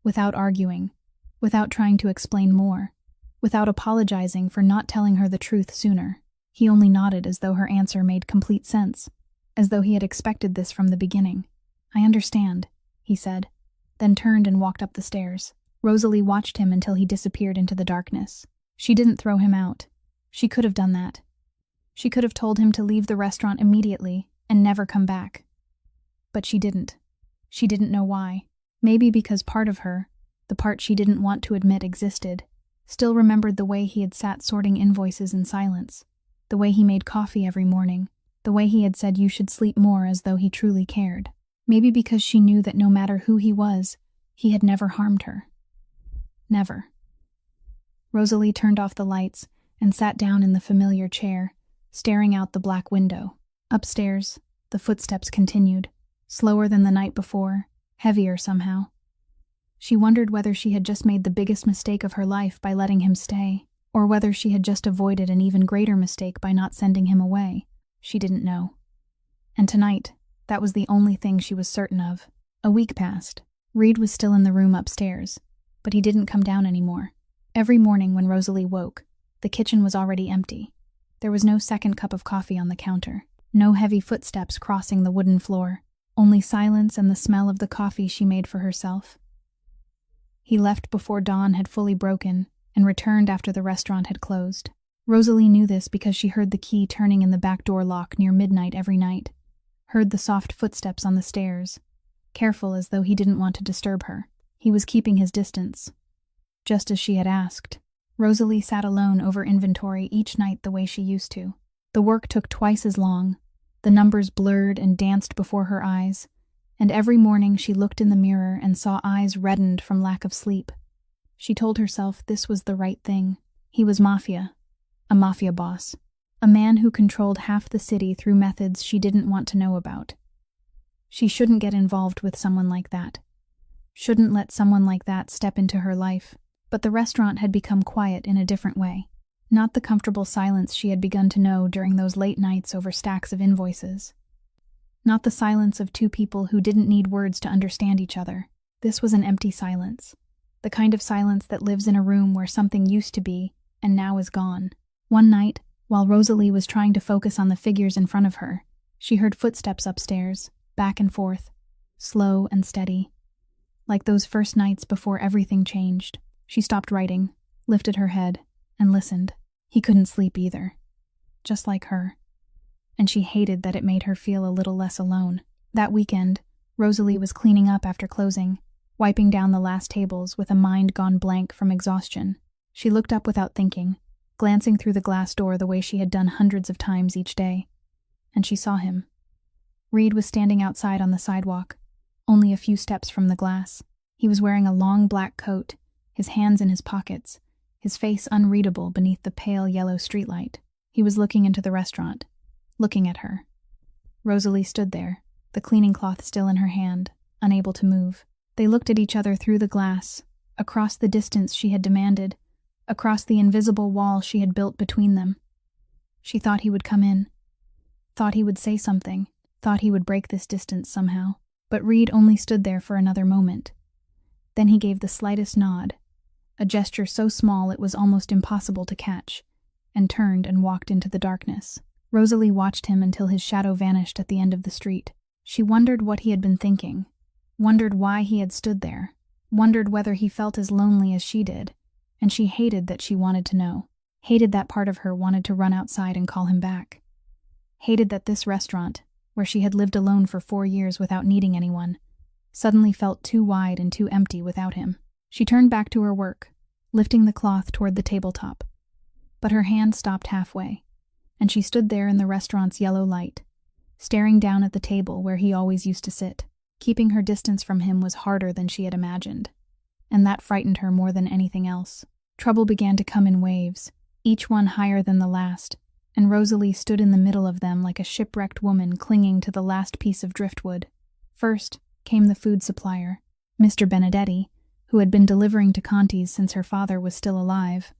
without arguing, without trying to explain more, without apologizing for not telling her the truth sooner. He only nodded as though her answer made complete sense, as though he had expected this from the beginning. "I understand," he said, then turned and walked up the stairs. Rosalie watched him until he disappeared into the darkness. She didn't throw him out. She could have done that. She could have told him to leave the restaurant immediately and never come back. But she didn't. She didn't know why. Maybe because part of her, the part she didn't want to admit existed, still remembered the way he had sat sorting invoices in silence, the way he made coffee every morning, the way he had said you should sleep more as though he truly cared. Maybe because she knew that no matter who he was, he had never harmed her. Never. Rosalie turned off the lights and sat down in the familiar chair, staring out the black window. Upstairs, the footsteps continued, slower than the night before, heavier somehow. She wondered whether she had just made the biggest mistake of her life by letting him stay, or whether she had just avoided an even greater mistake by not sending him away. She didn't know. And tonight, that was the only thing she was certain of. A week passed. Reed was still in the room upstairs, but he didn't come down anymore. Every morning when Rosalie woke, the kitchen was already empty. There was no second cup of coffee on the counter, no heavy footsteps crossing the wooden floor, only silence and the smell of the coffee she made for herself. He left before dawn had fully broken and returned after the restaurant had closed. Rosalie knew this because she heard the key turning in the back door lock near midnight every night, heard the soft footsteps on the stairs, careful as though he didn't want to disturb her. He was keeping his distance, just as she had asked. Rosalie sat alone over inventory each night the way she used to. The work took twice as long, the numbers blurred and danced before her eyes, and every morning she looked in the mirror and saw eyes reddened from lack of sleep. She told herself this was the right thing. He was Mafia, a Mafia boss, a man who controlled half the city through methods she didn't want to know about. She shouldn't get involved with someone like that. Shouldn't let someone like that step into her life. But the restaurant had become quiet in a different way. Not the comfortable silence she had begun to know during those late nights over stacks of invoices. Not the silence of two people who didn't need words to understand each other. This was an empty silence. The kind of silence that lives in a room where something used to be and now is gone. One night, while Rosalie was trying to focus on the figures in front of her, she heard footsteps upstairs, back and forth, slow and steady. Like those first nights before everything changed. She stopped writing, lifted her head, and listened. He couldn't sleep either. Just like her. And she hated that it made her feel a little less alone. That weekend, Rosalie was cleaning up after closing, wiping down the last tables with a mind gone blank from exhaustion. She looked up without thinking, glancing through the glass door the way she had done hundreds of times each day. And she saw him. Reed was standing outside on the sidewalk, only a few steps from the glass. He was wearing a long black coat, his hands in his pockets, his face unreadable beneath the pale yellow streetlight. He was looking into the restaurant, looking at her. Rosalie stood there, the cleaning cloth still in her hand, unable to move. They looked at each other through the glass, across the distance she had demanded, across the invisible wall she had built between them. She thought he would come in, thought he would say something, thought he would break this distance somehow. But Reed only stood there for another moment. Then he gave the slightest nod, a gesture so small it was almost impossible to catch, and turned and walked into the darkness. Rosalie watched him until his shadow vanished at the end of the street. She wondered what he had been thinking, wondered why he had stood there, wondered whether he felt as lonely as she did, and she hated that she wanted to know, hated that part of her wanted to run outside and call him back, hated that this restaurant, where she had lived alone for 4 years without needing anyone, suddenly felt too wide and too empty without him. She turned back to her work, lifting the cloth toward the tabletop. But her hand stopped halfway, and she stood there in the restaurant's yellow light, staring down at the table where he always used to sit. Keeping her distance from him was harder than she had imagined, and that frightened her more than anything else. Trouble began to come in waves, each one higher than the last, and Rosalie stood in the middle of them like a shipwrecked woman clinging to the last piece of driftwood. First came the food supplier, Mr. Benedetti, who had been delivering to Conti's since her father was still alive,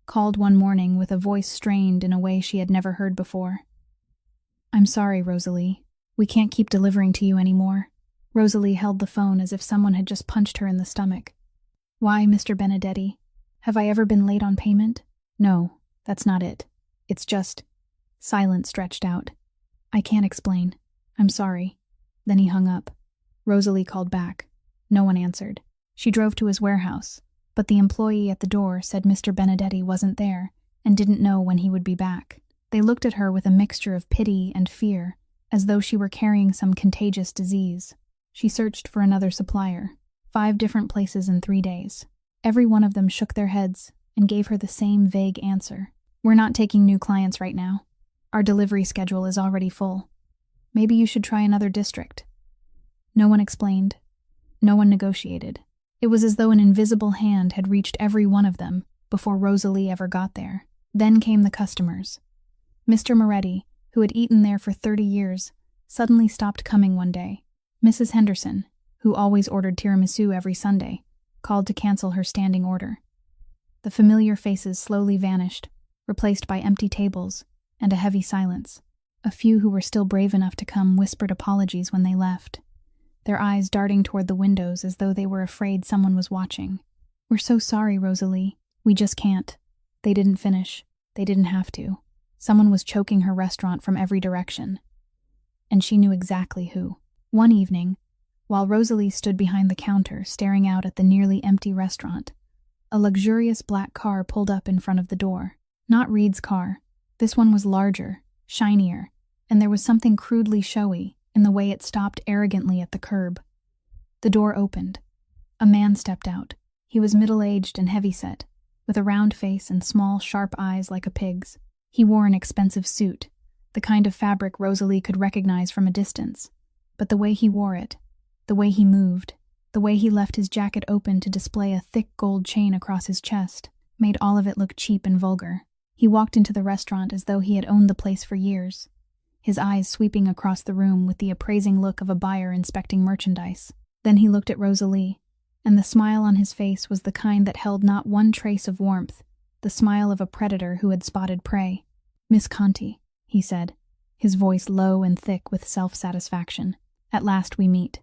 called one morning with a voice strained in a way she had never heard before. "I'm sorry, Rosalie. We can't keep delivering to you anymore." Rosalie held the phone as if someone had just punched her in the stomach. "Why, Mr. Benedetti? Have I ever been late on payment?" "No, that's not it. It's just—" Silence stretched out. "I can't explain. I'm sorry." Then he hung up. Rosalie called back. No one answered. She drove to his warehouse, but the employee at the door said Mr. Benedetti wasn't there and didn't know when he would be back. They looked at her with a mixture of pity and fear, as though she were carrying some contagious disease. She searched for another supplier, 5 different places in 3 days. Every one of them shook their heads and gave her the same vague answer. "We're not taking new clients right now. Our delivery schedule is already full. Maybe you should try another district." No one explained. No one negotiated. It was as though an invisible hand had reached every one of them before Rosalie ever got there. Then came the customers. Mr. Moretti, who had eaten there for 30 years, suddenly stopped coming one day. Mrs. Henderson, who always ordered tiramisu every Sunday, called to cancel her standing order. The familiar faces slowly vanished, replaced by empty tables and a heavy silence. A few who were still brave enough to come whispered apologies when they left, their eyes darting toward the windows as though they were afraid someone was watching. "We're so sorry, Rosalie. We just can't." They didn't finish. They didn't have to. Someone was choking her restaurant from every direction. And she knew exactly who. One evening, while Rosalie stood behind the counter staring out at the nearly empty restaurant, a luxurious black car pulled up in front of the door. Not Reed's car. This one was larger, shinier, and there was something crudely showy in the way it stopped arrogantly at the curb. The door opened. A man stepped out. He was middle-aged and heavyset, with a round face and small, sharp eyes like a pig's. He wore an expensive suit, the kind of fabric Rosalie could recognize from a distance. But the way he wore it, the way he moved, the way he left his jacket open to display a thick gold chain across his chest, made all of it look cheap and vulgar. He walked into the restaurant as though he had owned the place for years, his eyes sweeping across the room with the appraising look of a buyer inspecting merchandise. Then he looked at Rosalie, and the smile on his face was the kind that held not one trace of warmth, the smile of a predator who had spotted prey. "Miss Conti," he said, his voice low and thick with self-satisfaction. "At last we meet."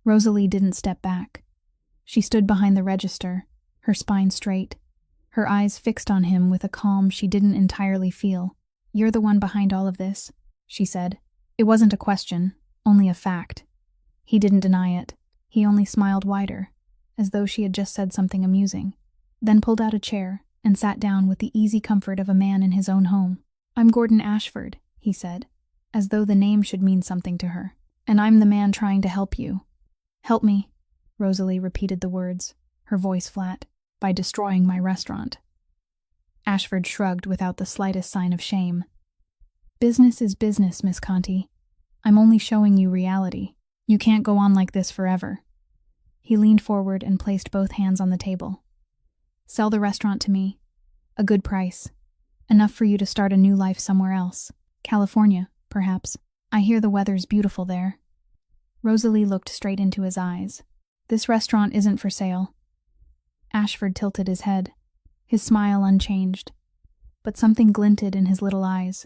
Rosalie didn't step back. She stood behind the register, her spine straight, her eyes fixed on him with a calm she didn't entirely feel. "You're the one behind all of this," she said. It wasn't a question, only a fact. He didn't deny it. He only smiled wider, as though she had just said something amusing, then pulled out a chair and sat down with the easy comfort of a man in his own home. "I'm Gordon Ashford," he said, as though the name should mean something to her. "And I'm the man trying to help you." "Help me," Rosalie repeated the words, her voice flat. "By destroying my restaurant." Ashford shrugged without the slightest sign of shame. "Business is business, Miss Conti. I'm only showing you reality. You can't go on like this forever." He leaned forward and placed both hands on the table. "Sell the restaurant to me. A good price. Enough for you to start a new life somewhere else. California, perhaps. I hear the weather's beautiful there." Rosalie looked straight into his eyes. "This restaurant isn't for sale." Ashford tilted his head, his smile unchanged. But something glinted in his little eyes.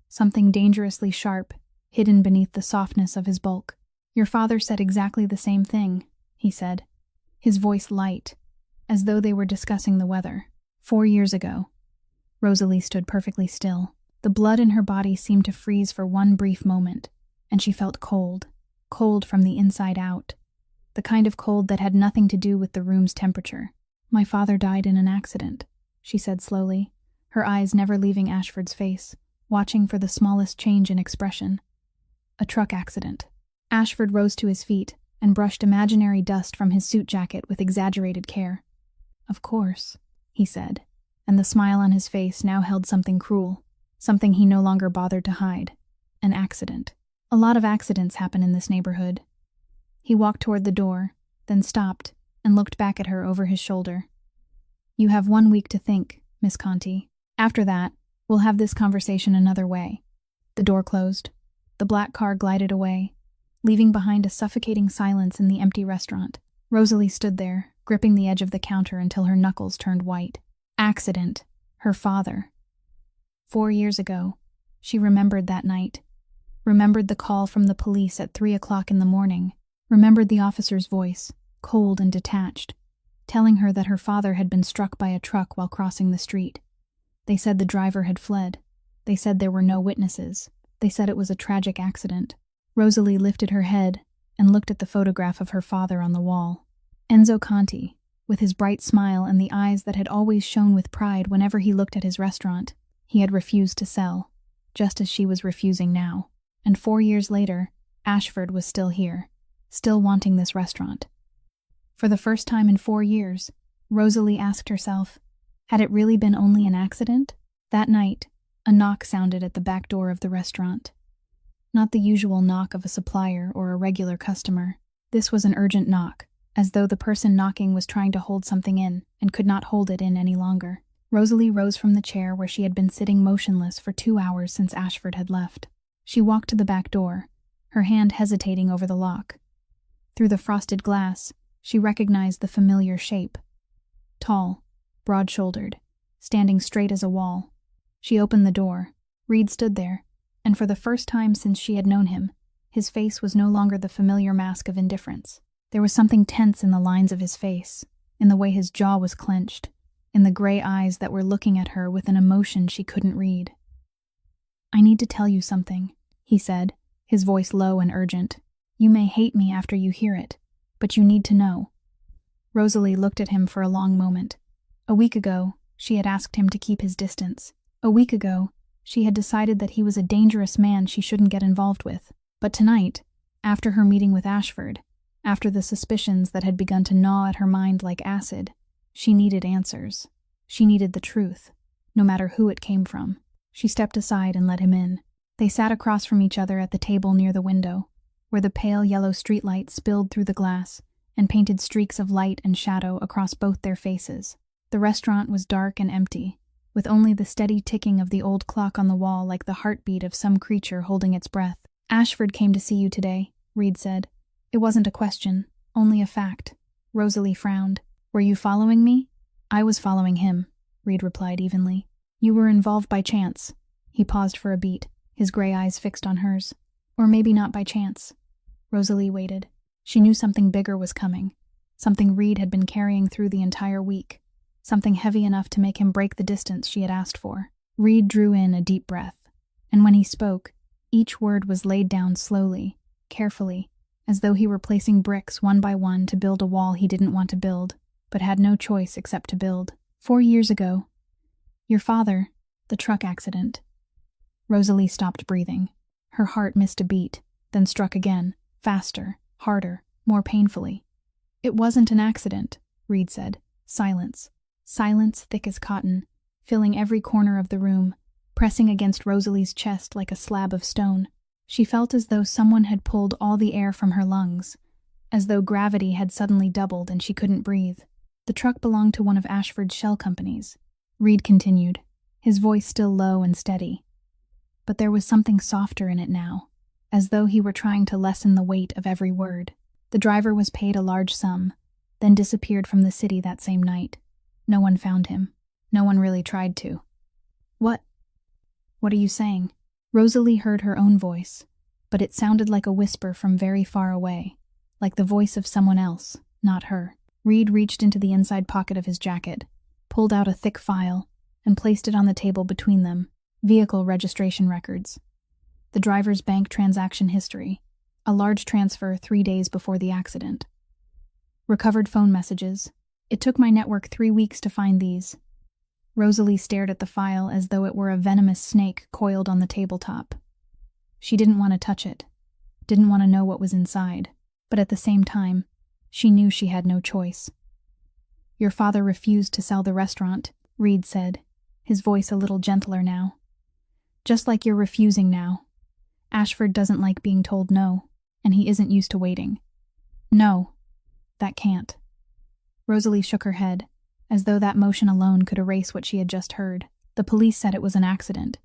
Something dangerously sharp, hidden beneath the softness of his bulk. "Your father said exactly the same thing," he said, his voice light, as though they were discussing the weather. 4 years ago." Rosalie stood perfectly still. The blood in her body seemed to freeze for one brief moment, and she felt cold, cold from the inside out, the kind of cold that had nothing to do with the room's temperature. "My father died in an accident," she said slowly, her eyes never leaving Ashford's face, watching for the smallest change in expression. "A truck accident." Ashford rose to his feet and brushed imaginary dust from his suit jacket with exaggerated care. "Of course," he said, and the smile on his face now held something cruel, something he no longer bothered to hide. "An accident. A lot of accidents happen in this neighborhood." He walked toward the door, then stopped and looked back at her over his shoulder. "You have 1 week to think, Miss Conti. After that, we'll have this conversation another way." The door closed. The black car glided away, leaving behind a suffocating silence in the empty restaurant. Rosalie stood there, gripping the edge of the counter until her knuckles turned white. Accident. Her father. 4 years ago. She remembered that night. Remembered the call from the police at 3 o'clock in the morning. Remembered the officer's voice, cold and detached, telling her that her father had been struck by a truck while crossing the street. They said the driver had fled. They said there were no witnesses. They said it was a tragic accident. Rosalie lifted her head and looked at the photograph of her father on the wall. Enzo Conti, with his bright smile and the eyes that had always shone with pride whenever he looked at his restaurant, he had refused to sell, just as she was refusing now. And 4 years later, Ashford was still here, still wanting this restaurant. For the first time in 4 years, Rosalie asked herself, had it really been only an accident? That night, a knock sounded at the back door of the restaurant. Not the usual knock of a supplier or a regular customer. This was an urgent knock, as though the person knocking was trying to hold something in and could not hold it in any longer. Rosalie rose from the chair where she had been sitting motionless for 2 hours since Ashford had left. She walked to the back door, her hand hesitating over the lock. Through the frosted glass, she recognized the familiar shape. Tall, broad-shouldered, standing straight as a wall. She opened the door. Reed stood there, and for the first time since she had known him, his face was no longer the familiar mask of indifference. There was something tense in the lines of his face, in the way his jaw was clenched, in the gray eyes that were looking at her with an emotion she couldn't read. I need to tell you something, he said, his voice low and urgent. You may hate me after you hear it, but you need to know. Rosalie looked at him for a long moment. A week ago, she had asked him to keep his distance. A week ago, she had decided that he was a dangerous man she shouldn't get involved with. But tonight, after her meeting with Ashford, after the suspicions that had begun to gnaw at her mind like acid, she needed answers. She needed the truth, no matter who it came from. She stepped aside and let him in. They sat across from each other at the table near the window, where the pale yellow streetlight spilled through the glass and painted streaks of light and shadow across both their faces. The restaurant was dark and empty, with only the steady ticking of the old clock on the wall like the heartbeat of some creature holding its breath. Ashford came to see you today, Reed said. It wasn't a question, only a fact. Rosalie frowned. Were you following me? I was following him, Reed replied evenly. You were involved by chance. He paused for a beat, his gray eyes fixed on hers. Or maybe not by chance. Rosalie waited. She knew something bigger was coming, something Reed had been carrying through the entire week, something heavy enough to make him break the distance she had asked for. Reed drew in a deep breath, and when he spoke, each word was laid down slowly, carefully, as though he were placing bricks one by one to build a wall he didn't want to build, but had no choice except to build. 4 years ago. Your father, the truck accident. Rosalie stopped breathing. Her heart missed a beat, then struck again, faster, harder, more painfully. It wasn't an accident, Reed said. Silence. Silence thick as cotton, filling every corner of the room, pressing against Rosalie's chest like a slab of stone. She felt as though someone had pulled all the air from her lungs, as though gravity had suddenly doubled and she couldn't breathe. The truck belonged to one of Ashford's shell companies. Reed continued, his voice still low and steady. But there was something softer in it now, as though he were trying to lessen the weight of every word. The driver was paid a large sum, then disappeared from the city that same night. No one found him. No one really tried to. What are you saying? Rosalie heard her own voice, but it sounded like a whisper from very far away, like the voice of someone else, not her. Reed reached into the inside pocket of his jacket, pulled out a thick file, and placed it on the table between them. Vehicle registration records. The driver's bank transaction history. A large transfer 3 days before the accident. Recovered phone messages. It took my network 3 weeks to find these. Rosalie stared at the file as though it were a venomous snake coiled on the tabletop. She didn't want to touch it, didn't want to know what was inside, but at the same time, she knew she had no choice. Your father refused to sell the restaurant, Reed said, his voice a little gentler now. Just like you're refusing now. Ashford doesn't like being told no, and he isn't used to waiting. No, that can't. Rosalie shook her head, as though that motion alone could erase what she had just heard. The police said it was an accident.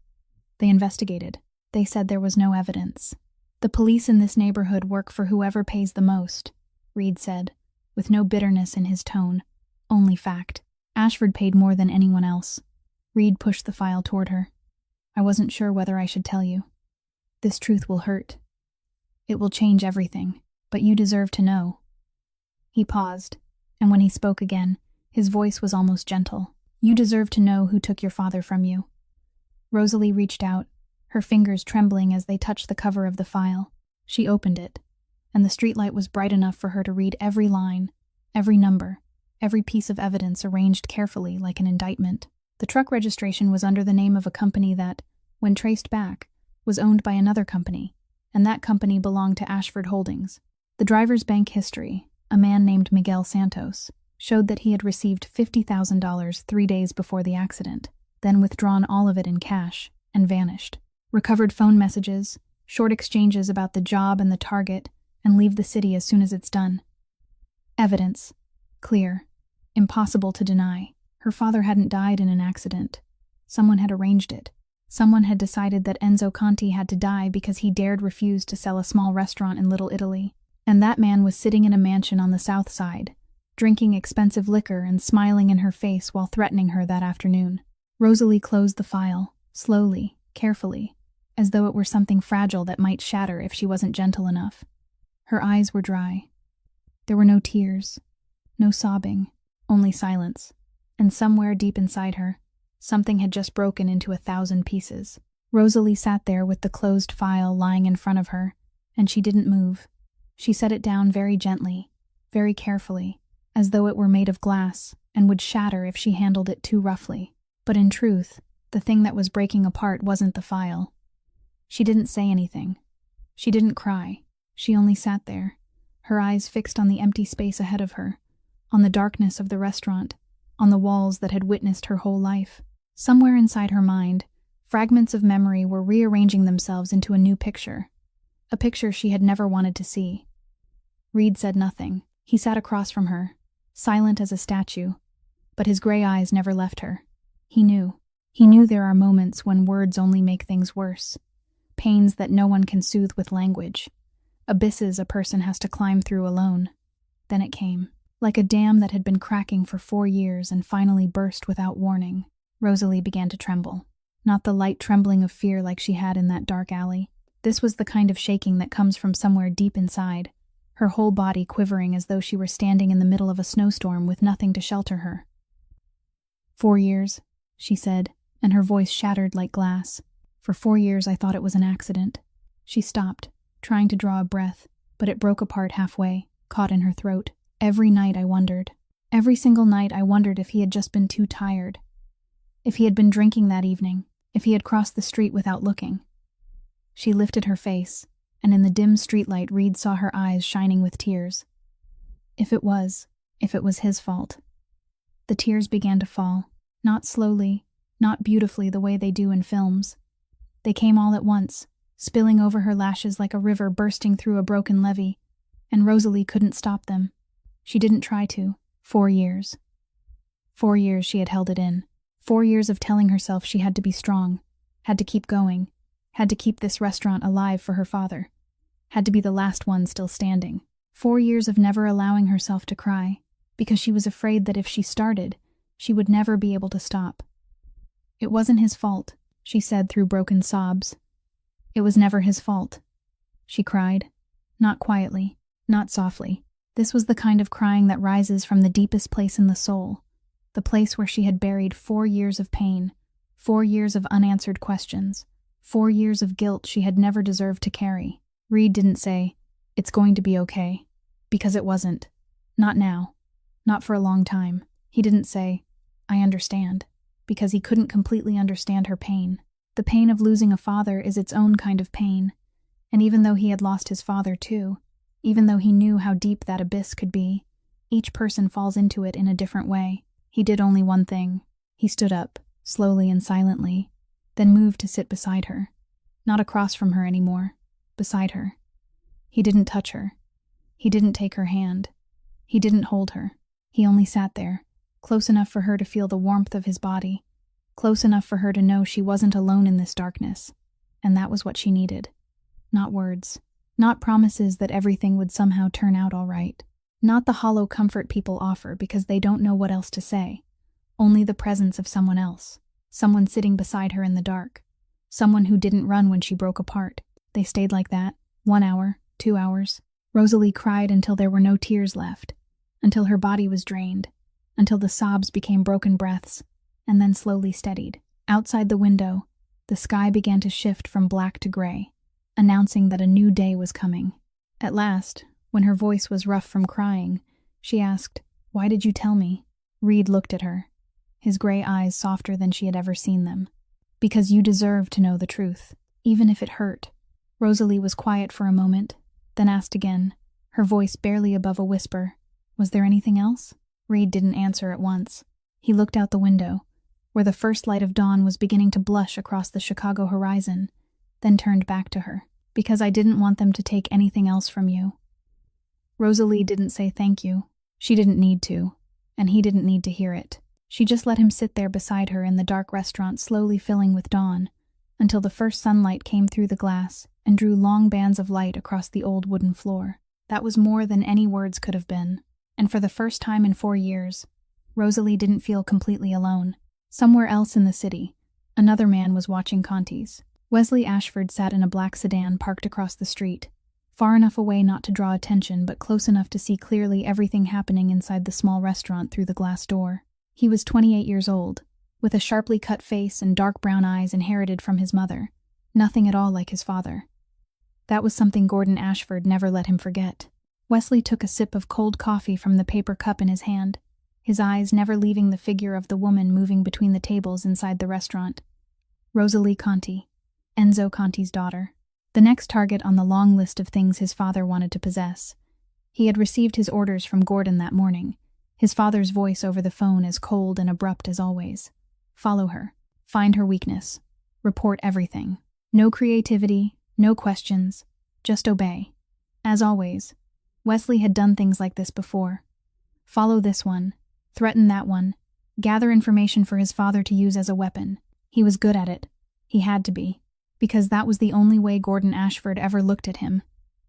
They investigated. They said there was no evidence. The police in this neighborhood work for whoever pays the most, Reed said, with no bitterness in his tone, only fact. Ashford paid more than anyone else. Reed pushed the file toward her. I wasn't sure whether I should tell you. This truth will hurt. It will change everything, but you deserve to know. He paused, and when he spoke again, his voice was almost gentle. You deserve to know who took your father from you. Rosalie reached out, her fingers trembling as they touched the cover of the file. She opened it, and the streetlight was bright enough for her to read every line, every number, every piece of evidence arranged carefully like an indictment. The truck registration was under the name of a company that, when traced back, was owned by another company, and that company belonged to Ashford Holdings. The driver's bank history, a man named Miguel Santos, showed that he had received $50,000 3 days before the accident, then withdrawn all of it in cash, and vanished. Recovered phone messages, short exchanges about the job and the target, and leave the city as soon as it's done. Evidence. Clear. Impossible to deny. Her father hadn't died in an accident. Someone had arranged it. Someone had decided that Enzo Conti had to die because he dared refuse to sell a small restaurant in Little Italy. And that man was sitting in a mansion on the south side, drinking expensive liquor and smiling in her face while threatening her that afternoon. Rosalie closed the file, slowly, carefully, as though it were something fragile that might shatter if she wasn't gentle enough. Her eyes were dry. There were no tears, no sobbing, only silence. And somewhere deep inside her, something had just broken into 1,000 pieces. Rosalie sat there with the closed file lying in front of her, and she didn't move. She set it down very gently, very carefully, as though it were made of glass and would shatter if she handled it too roughly. But in truth, the thing that was breaking apart wasn't the file. She didn't say anything. She didn't cry. She only sat there, her eyes fixed on the empty space ahead of her, on the darkness of the restaurant, on the walls that had witnessed her whole life. Somewhere inside her mind, fragments of memory were rearranging themselves into a new picture, a picture she had never wanted to see. Reed said nothing. He sat across from her, silent as a statue, but his gray eyes never left her. He knew. He knew there are moments when words only make things worse, pains that no one can soothe with language, abysses a person has to climb through alone. Then it came. Like a dam that had been cracking for 4 years and finally burst without warning. Rosalie began to tremble. Not the light trembling of fear like she had in that dark alley. This was the kind of shaking that comes from somewhere deep inside, her whole body quivering as though she were standing in the middle of a snowstorm with nothing to shelter her. 4 years, she said, and her voice shattered like glass. For 4 years I thought it was an accident. She stopped, trying to draw a breath, but it broke apart halfway, caught in her throat. Every night I wondered. Every single night I wondered if he had just been too tired. If he had been drinking that evening. If he had crossed the street without looking. She lifted her face, and in the dim streetlight Reed saw her eyes shining with tears. If it was his fault. The tears began to fall, not slowly, not beautifully the way they do in films. They came all at once, spilling over her lashes like a river bursting through a broken levee, and Rosalie couldn't stop them. She didn't try to. 4 years. 4 years she had held it in. 4 years of telling herself she had to be strong, had to keep going, had to keep this restaurant alive for her father, had to be the last one still standing. 4 years of never allowing herself to cry, because she was afraid that if she started, she would never be able to stop. It wasn't his fault, she said through broken sobs. It was never his fault. She cried, not quietly, not softly. This was the kind of crying that rises from the deepest place in the soul, the place where she had buried 4 years of pain, 4 years of unanswered questions, 4 years of guilt she had never deserved to carry. Reed didn't say, "It's going to be okay," because it wasn't. Not now. Not for a long time. He didn't say, "I understand," because he couldn't completely understand her pain. The pain of losing a father is its own kind of pain, and even though he had lost his father too, even though he knew how deep that abyss could be, each person falls into it in a different way. He did only one thing. He stood up, slowly and silently, then moved to sit beside her. Not across from her anymore, beside her. He didn't touch her. He didn't take her hand. He didn't hold her. He only sat there, close enough for her to feel the warmth of his body, close enough for her to know she wasn't alone in this darkness. And that was what she needed. Not words. Not promises that everything would somehow turn out all right. Not the hollow comfort people offer because they don't know what else to say. Only the presence of someone else. Someone sitting beside her in the dark. Someone who didn't run when she broke apart. They stayed like that, 1 hour, 2 hours. Rosalie cried until there were no tears left, until her body was drained, until the sobs became broken breaths, and then slowly steadied. Outside the window, the sky began to shift from black to gray, announcing that a new day was coming. At last, when her voice was rough from crying, she asked, "Why did you tell me?" Reed looked at her, his gray eyes softer than she had ever seen them. "Because you deserve to know the truth, even if it hurt." Rosalie was quiet for a moment, then asked again, her voice barely above a whisper, "Was there anything else?" Reed didn't answer at once. He looked out the window, where the first light of dawn was beginning to blush across the Chicago horizon, then turned back to her. "Because I didn't want them to take anything else from you." Rosalie didn't say thank you. She didn't need to, and he didn't need to hear it. She just let him sit there beside her in the dark restaurant slowly filling with dawn, until the first sunlight came through the glass and drew long bands of light across the old wooden floor. That was more than any words could have been, and for the first time in 4 years, Rosalie didn't feel completely alone. Somewhere else in the city, another man was watching Conti's. Wesley Ashford sat in a black sedan parked across the street, far enough away not to draw attention but close enough to see clearly everything happening inside the small restaurant through the glass door. He was 28 years old, with a sharply cut face and dark brown eyes inherited from his mother, nothing at all like his father. That was something Gordon Ashford never let him forget. Wesley took a sip of cold coffee from the paper cup in his hand, his eyes never leaving the figure of the woman moving between the tables inside the restaurant. Rosalie Conti, Enzo Conti's daughter. The next target on the long list of things his father wanted to possess. He had received his orders from Gordon that morning, his father's voice over the phone as cold and abrupt as always. Follow her. Find her weakness. Report everything. No creativity, no questions. Just obey. As always, Wesley had done things like this before. Follow this one. Threaten that one. Gather information for his father to use as a weapon. He was good at it. He had to be. Because that was the only way Gordon Ashford ever looked at him,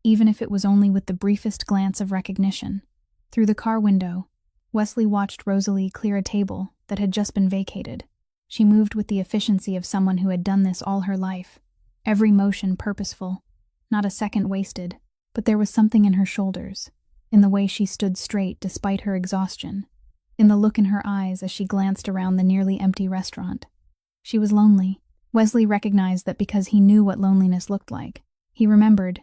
even if it was only with the briefest glance of recognition. Through the car window, Wesley watched Rosalie clear a table that had just been vacated. She moved with the efficiency of someone who had done this all her life, every motion purposeful, not a second wasted, but there was something in her shoulders, in the way she stood straight despite her exhaustion, in the look in her eyes as she glanced around the nearly empty restaurant. She was lonely. Wesley recognized that because he knew what loneliness looked like. He remembered,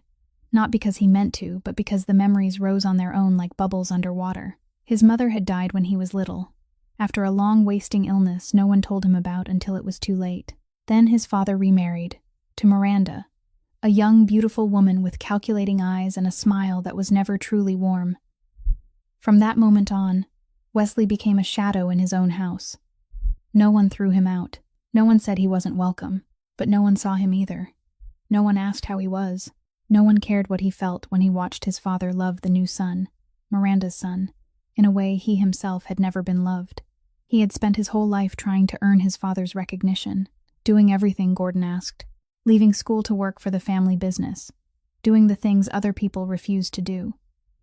not because he meant to, but because the memories rose on their own like bubbles under water. His mother had died when he was little, after a long wasting illness no one told him about until it was too late. Then his father remarried, to Miranda, a young, beautiful woman with calculating eyes and a smile that was never truly warm. From that moment on, Wesley became a shadow in his own house. No one threw him out. No one said he wasn't welcome, but no one saw him either. No one asked how he was. No one cared what he felt when he watched his father love the new son, Miranda's son, in a way he himself had never been loved. He had spent his whole life trying to earn his father's recognition, doing everything Gordon asked, leaving school to work for the family business, doing the things other people refused to do,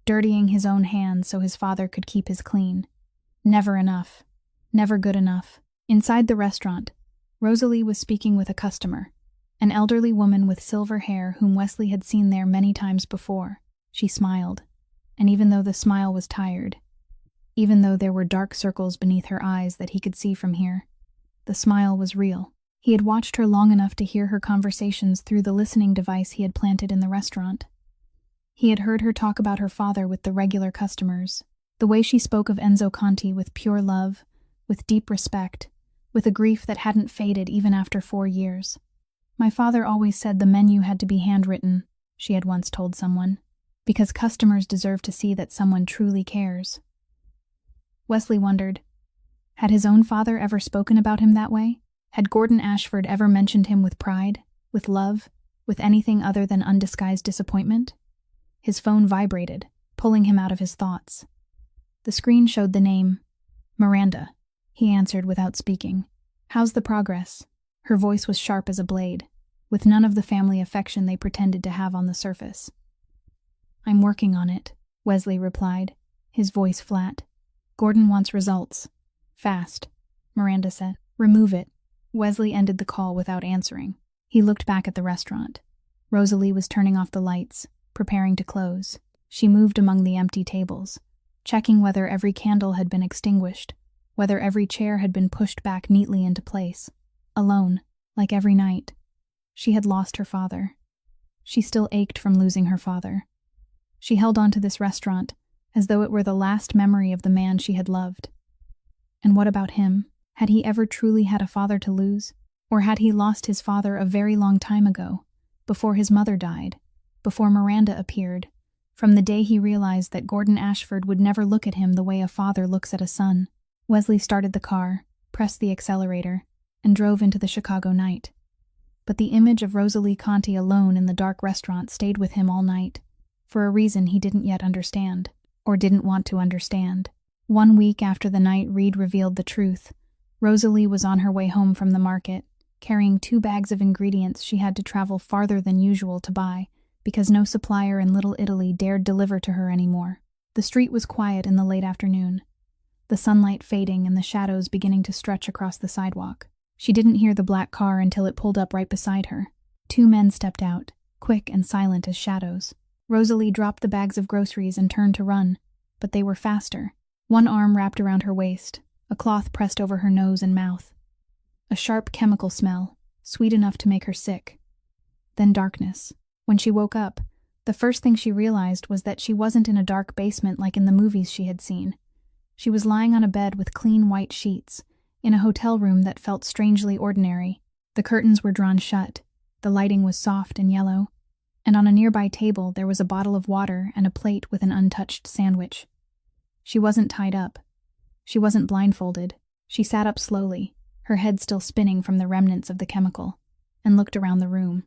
dirtying his own hands so his father could keep his clean. Never enough. Never good enough. Inside the restaurant, Rosalie was speaking with a customer, an elderly woman with silver hair whom Wesley had seen there many times before. She smiled, and even though the smile was tired, even though there were dark circles beneath her eyes that he could see from here, the smile was real. He had watched her long enough to hear her conversations through the listening device he had planted in the restaurant. He had heard her talk about her father with the regular customers, the way she spoke of Enzo Conti with pure love, with deep respect, with a grief that hadn't faded even after 4 years. "My father always said the menu had to be handwritten," she had once told someone, "because customers deserve to see that someone truly cares." Wesley wondered, had his own father ever spoken about him that way? Had Gordon Ashford ever mentioned him with pride, with love, with anything other than undisguised disappointment? His phone vibrated, pulling him out of his thoughts. The screen showed the name, Miranda. He answered without speaking. "How's the progress?" Her voice was sharp as a blade, with none of the family affection they pretended to have on the surface. I'm working on it, Wesley replied, his voice flat. Gordon wants results. Fast, Miranda said. Remove it. Wesley ended the call without answering. He looked back at the restaurant. Rosalie was turning off the lights, preparing to close. She moved among the empty tables, checking whether every candle had been extinguished, whether every chair had been pushed back neatly into place. Alone, like every night. She had lost her father. She still ached from losing her father. She held on to this restaurant as though it were the last memory of the man she had loved. And what about him? Had he ever truly had a father to lose? Or had he lost his father a very long time ago, before his mother died, before Miranda appeared, from the day he realized that Gordon Ashford would never look at him the way a father looks at a son? Wesley started the car, pressed the accelerator, and drove into the Chicago night. But the image of Rosalie Conti alone in the dark restaurant stayed with him all night, for a reason he didn't yet understand, or didn't want to understand. 1 week after the night Reed revealed the truth, Rosalie was on her way home from the market, carrying 2 bags of ingredients she had to travel farther than usual to buy, because no supplier in Little Italy dared deliver to her anymore. The street was quiet in the late afternoon, the sunlight fading and the shadows beginning to stretch across the sidewalk. She didn't hear the black car until it pulled up right beside her. 2 men stepped out, quick and silent as shadows. Rosalie dropped the bags of groceries and turned to run, but they were faster. One arm wrapped around her waist, a cloth pressed over her nose and mouth. A sharp chemical smell, sweet enough to make her sick. Then darkness. When she woke up, the first thing she realized was that she wasn't in a dark basement like in the movies she had seen. She was lying on a bed with clean white sheets, in a hotel room that felt strangely ordinary. The curtains were drawn shut, the lighting was soft and yellow, and on a nearby table there was a bottle of water and a plate with an untouched sandwich. She wasn't tied up. She wasn't blindfolded. She sat up slowly, her head still spinning from the remnants of the chemical, and looked around the room.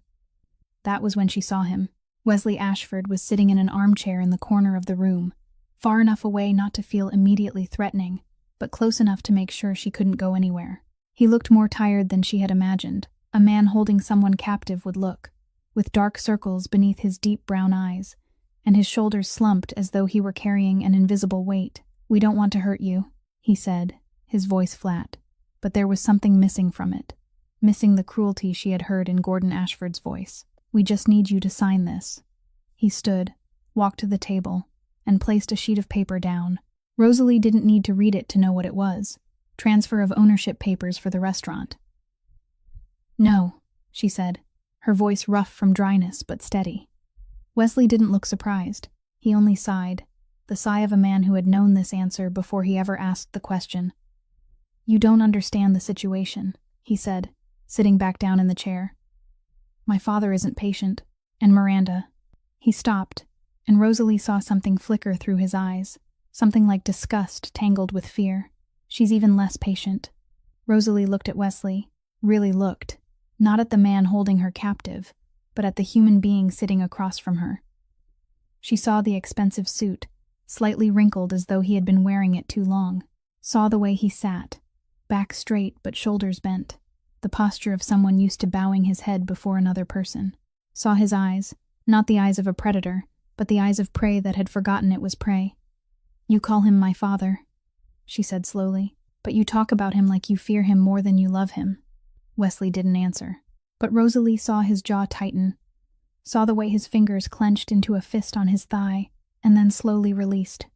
That was when she saw him. Wesley Ashford was sitting in an armchair in the corner of the room, far enough away not to feel immediately threatening, but close enough to make sure she couldn't go anywhere. He looked more tired than she had imagined. A man holding someone captive would look, with dark circles beneath his deep brown eyes, and his shoulders slumped as though he were carrying an invisible weight. "We don't want to hurt you," he said, his voice flat, but there was something missing from it, missing the cruelty she had heard in Gordon Ashford's voice. "We just need you to sign this." He stood, walked to the table, and placed a sheet of paper down. Rosalie didn't need to read it to know what it was. Transfer of ownership papers for the restaurant. "No," she said, her voice rough from dryness but steady. Wesley didn't look surprised. He only sighed, the sigh of a man who had known this answer before he ever asked the question. "You don't understand the situation," he said, sitting back down in the chair. "My father isn't patient, and Miranda." He stopped, and Rosalie saw something flicker through his eyes, something like disgust tangled with fear. "She's even less patient." Rosalie looked at Wesley, really looked, not at the man holding her captive, but at the human being sitting across from her. She saw the expensive suit, slightly wrinkled as though he had been wearing it too long, saw the way he sat, back straight but shoulders bent, the posture of someone used to bowing his head before another person, saw his eyes, not the eyes of a predator, but the eyes of prey that had forgotten it was prey. "You call him my father," she said slowly, "but you talk about him like you fear him more than you love him." Wesley didn't answer, but Rosalie saw his jaw tighten, saw the way his fingers clenched into a fist on his thigh, and then slowly released.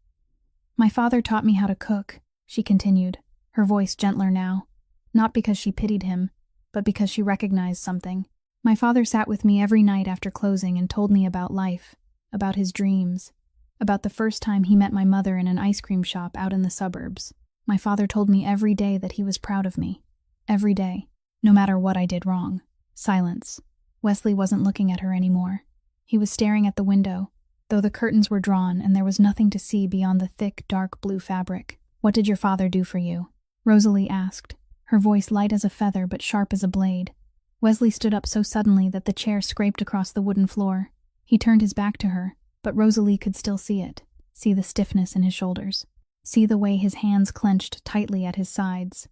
"My father taught me how to cook," she continued, her voice gentler now, not because she pitied him, but because she recognized something. "My father sat with me every night after closing and told me about life, about his dreams, about the first time he met my mother in an ice cream shop out in the suburbs. My father told me every day that he was proud of me. Every day. No matter what I did wrong." Silence. Wesley wasn't looking at her anymore. He was staring at the window, though the curtains were drawn and there was nothing to see beyond the thick, dark blue fabric. "What did your father do for you?" Rosalie asked, her voice light as a feather but sharp as a blade. Wesley stood up so suddenly that the chair scraped across the wooden floor. He turned his back to her, but Rosalie could still see it, see the stiffness in his shoulders, see the way his hands clenched tightly at his sides,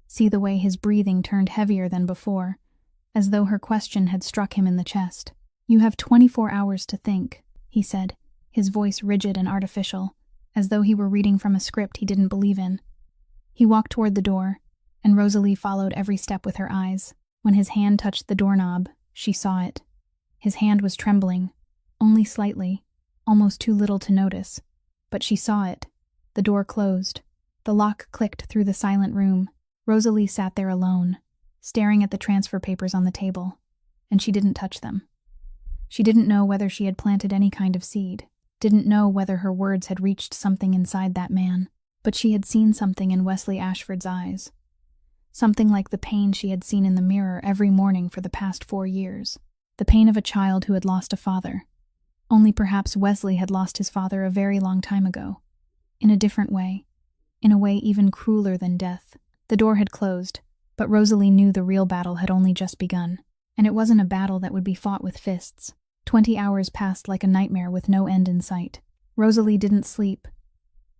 see the way his breathing turned heavier than before, as though her question had struck him in the chest. "You have 24 hours to think," he said, his voice rigid and artificial, as though he were reading from a script he didn't believe in. He walked toward the door, and Rosalie followed every step with her eyes. When his hand touched the doorknob, she saw it. His hand was trembling, only slightly, almost too little to notice, but she saw it. The door closed. The lock clicked through the silent room. Rosalie sat there alone, staring at the transfer papers on the table, and she didn't touch them. She didn't know whether she had planted any kind of seed, didn't know whether her words had reached something inside that man, but she had seen something in Wesley Ashford's eyes. Something like the pain she had seen in the mirror every morning for the past 4 years. The pain of a child who had lost a father. Only perhaps Wesley had lost his father a very long time ago. In a different way. In a way even crueler than death. The door had closed, but Rosalie knew the real battle had only just begun. And it wasn't a battle that would be fought with fists. 20 hours passed like a nightmare with no end in sight. Rosalie didn't sleep.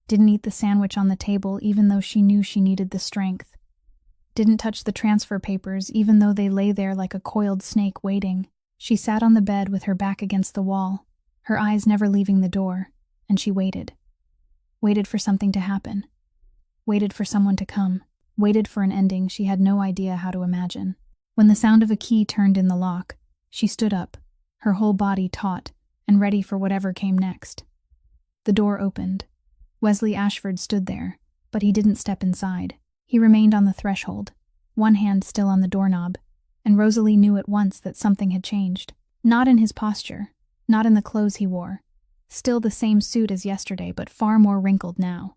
Didn't eat the sandwich on the table even though she knew she needed the strength. Didn't touch the transfer papers even though they lay there like a coiled snake waiting. She sat on the bed with her back against the wall, her eyes never leaving the door, and she waited. Waited for something to happen. Waited for someone to come. Waited for an ending she had no idea how to imagine. When the sound of a key turned in the lock, she stood up, her whole body taut and ready for whatever came next. The door opened. Wesley Ashford stood there, but he didn't step inside. He remained on the threshold, one hand still on the doorknob, and Rosalie knew at once that something had changed. Not in his posture, not in the clothes he wore. Still the same suit as yesterday, but far more wrinkled now.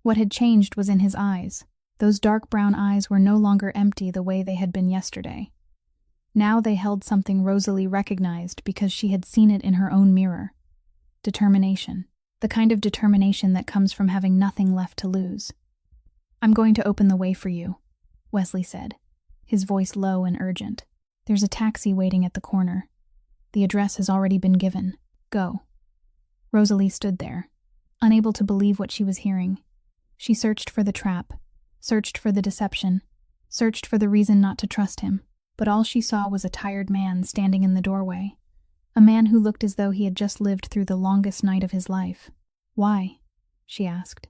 What had changed was in his eyes. Those dark brown eyes were no longer empty the way they had been yesterday. Now they held something Rosalie recognized because she had seen it in her own mirror. Determination. The kind of determination that comes from having nothing left to lose. "I'm going to open the way for you," Wesley said, his voice low and urgent. "There's a taxi waiting at the corner. The address has already been given. Go." Rosalie stood there, unable to believe what she was hearing. She searched for the trap, searched for the deception, searched for the reason not to trust him, but all she saw was a tired man standing in the doorway, a man who looked as though he had just lived through the longest night of his life. "Why?" she asked.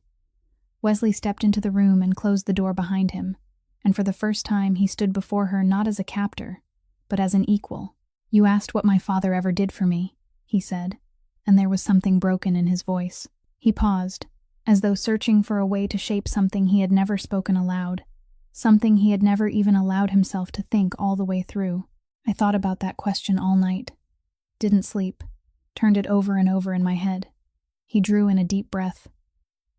Wesley stepped into the room and closed the door behind him, and for the first time he stood before her not as a captor, but as an equal. "You asked what my father ever did for me," he said, and there was something broken in his voice. He paused, as though searching for a way to shape something he had never spoken aloud, something he had never even allowed himself to think all the way through. "I thought about that question all night. Didn't sleep. Turned it over and over in my head." He drew in a deep breath.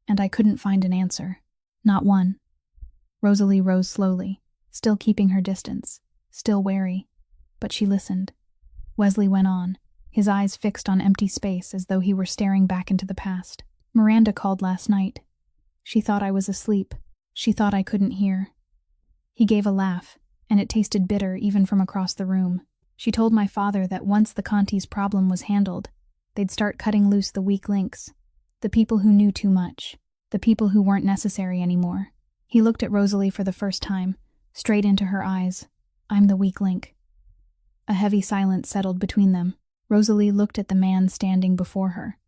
"And I couldn't find an answer. Not one." Rosalie rose slowly, still keeping her distance, still wary. But she listened. Wesley went on, his eyes fixed on empty space as though he were staring back into the past. "Miranda called last night. She thought I was asleep. She thought I couldn't hear." He gave a laugh, and it tasted bitter even from across the room. "She told my father that once the Conti's problem was handled, they'd start cutting loose the weak links, the people who knew too much, the people who weren't necessary anymore." He looked at Rosalie for the first time, straight into her eyes. "I'm the weak link." A heavy silence settled between them. Rosalie looked at the man standing before her,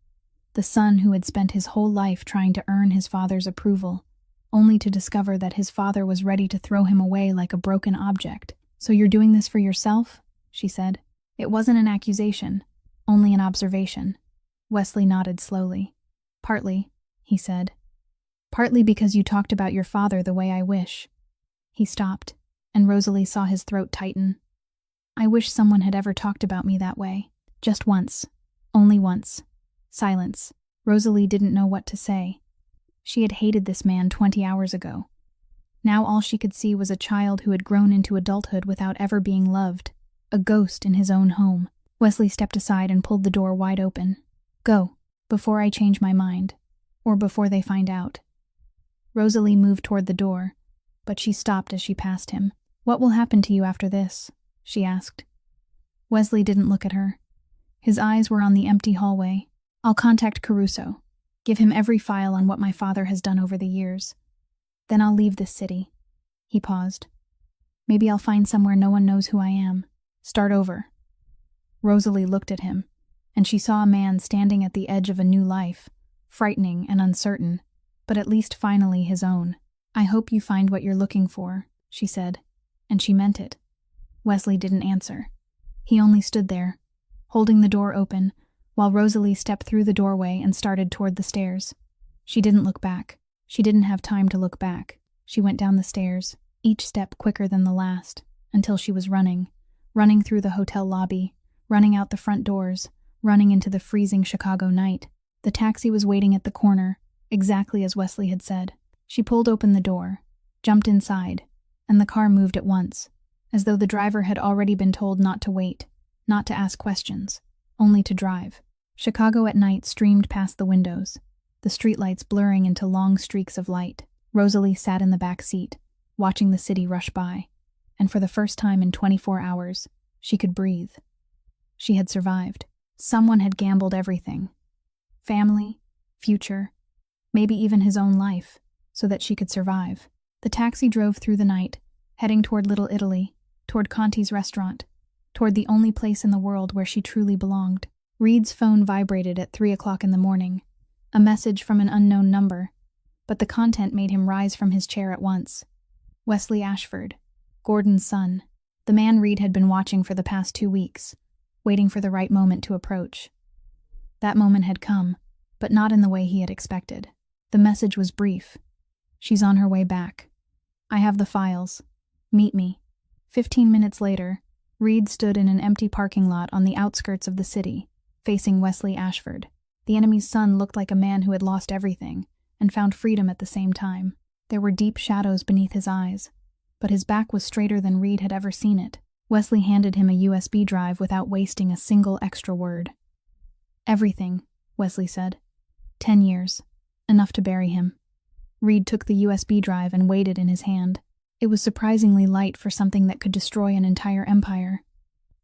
the son who had spent his whole life trying to earn his father's approval, only to discover that his father was ready to throw him away like a broken object. "So you're doing this for yourself?" she said. It wasn't an accusation, only an observation. Wesley nodded slowly. "Partly," he said. "Partly because you talked about your father the way I wish." He stopped, and Rosalie saw his throat tighten. "I wish someone had ever talked about me that way. Just once. Only once." Silence. Rosalie didn't know what to say. She had hated this man 20 hours ago. Now all she could see was a child who had grown into adulthood without ever being loved, a ghost in his own home. Wesley stepped aside and pulled the door wide open. "Go, before I change my mind, or before they find out." Rosalie moved toward the door, but she stopped as she passed him. "What will happen to you after this?" she asked. Wesley didn't look at her. His eyes were on the empty hallway. "I'll contact Caruso, give him every file on what my father has done over the years. Then I'll leave this city." He paused. "Maybe I'll find somewhere no one knows who I am. Start over." Rosalie looked at him, and she saw a man standing at the edge of a new life, frightening and uncertain, but at least finally his own. "I hope you find what you're looking for," she said, and she meant it. Wesley didn't answer. He only stood there, holding the door open, while Rosalie stepped through the doorway and started toward the stairs. She didn't look back. She didn't have time to look back. She went down the stairs, each step quicker than the last, until she was running through the hotel lobby, running out the front doors, running into the freezing Chicago night. The taxi was waiting at the corner, exactly as Wesley had said. She pulled open the door, jumped inside, and the car moved at once, as though the driver had already been told not to wait, not to ask questions, only to drive. Chicago at night streamed past the windows, the streetlights blurring into long streaks of light. Rosalie sat in the back seat, watching the city rush by, and for the first time in 24 hours, she could breathe. She had survived. Someone had gambled everything. Family, future, maybe even his own life, so that she could survive. The taxi drove through the night, heading toward Little Italy, toward Conti's restaurant, toward the only place in the world where she truly belonged. Reed's phone vibrated at 3 o'clock in the morning, a message from an unknown number, but the content made him rise from his chair at once. Wesley Ashford, Gordon's son, the man Reed had been watching for the past 2 weeks, waiting for the right moment to approach. That moment had come, but not in the way he had expected. The message was brief. "She's on her way back. I have the files. Meet me." 15 minutes later, Reed stood in an empty parking lot on the outskirts of the city, facing Wesley Ashford. The enemy's son looked like a man who had lost everything and found freedom at the same time. There were deep shadows beneath his eyes, but his back was straighter than Reed had ever seen it. Wesley handed him a USB drive without wasting a single extra word. "Everything," Wesley said. 10 years. Enough to bury him. Reed took the USB drive and weighed it in his hand. It was surprisingly light for something that could destroy an entire empire.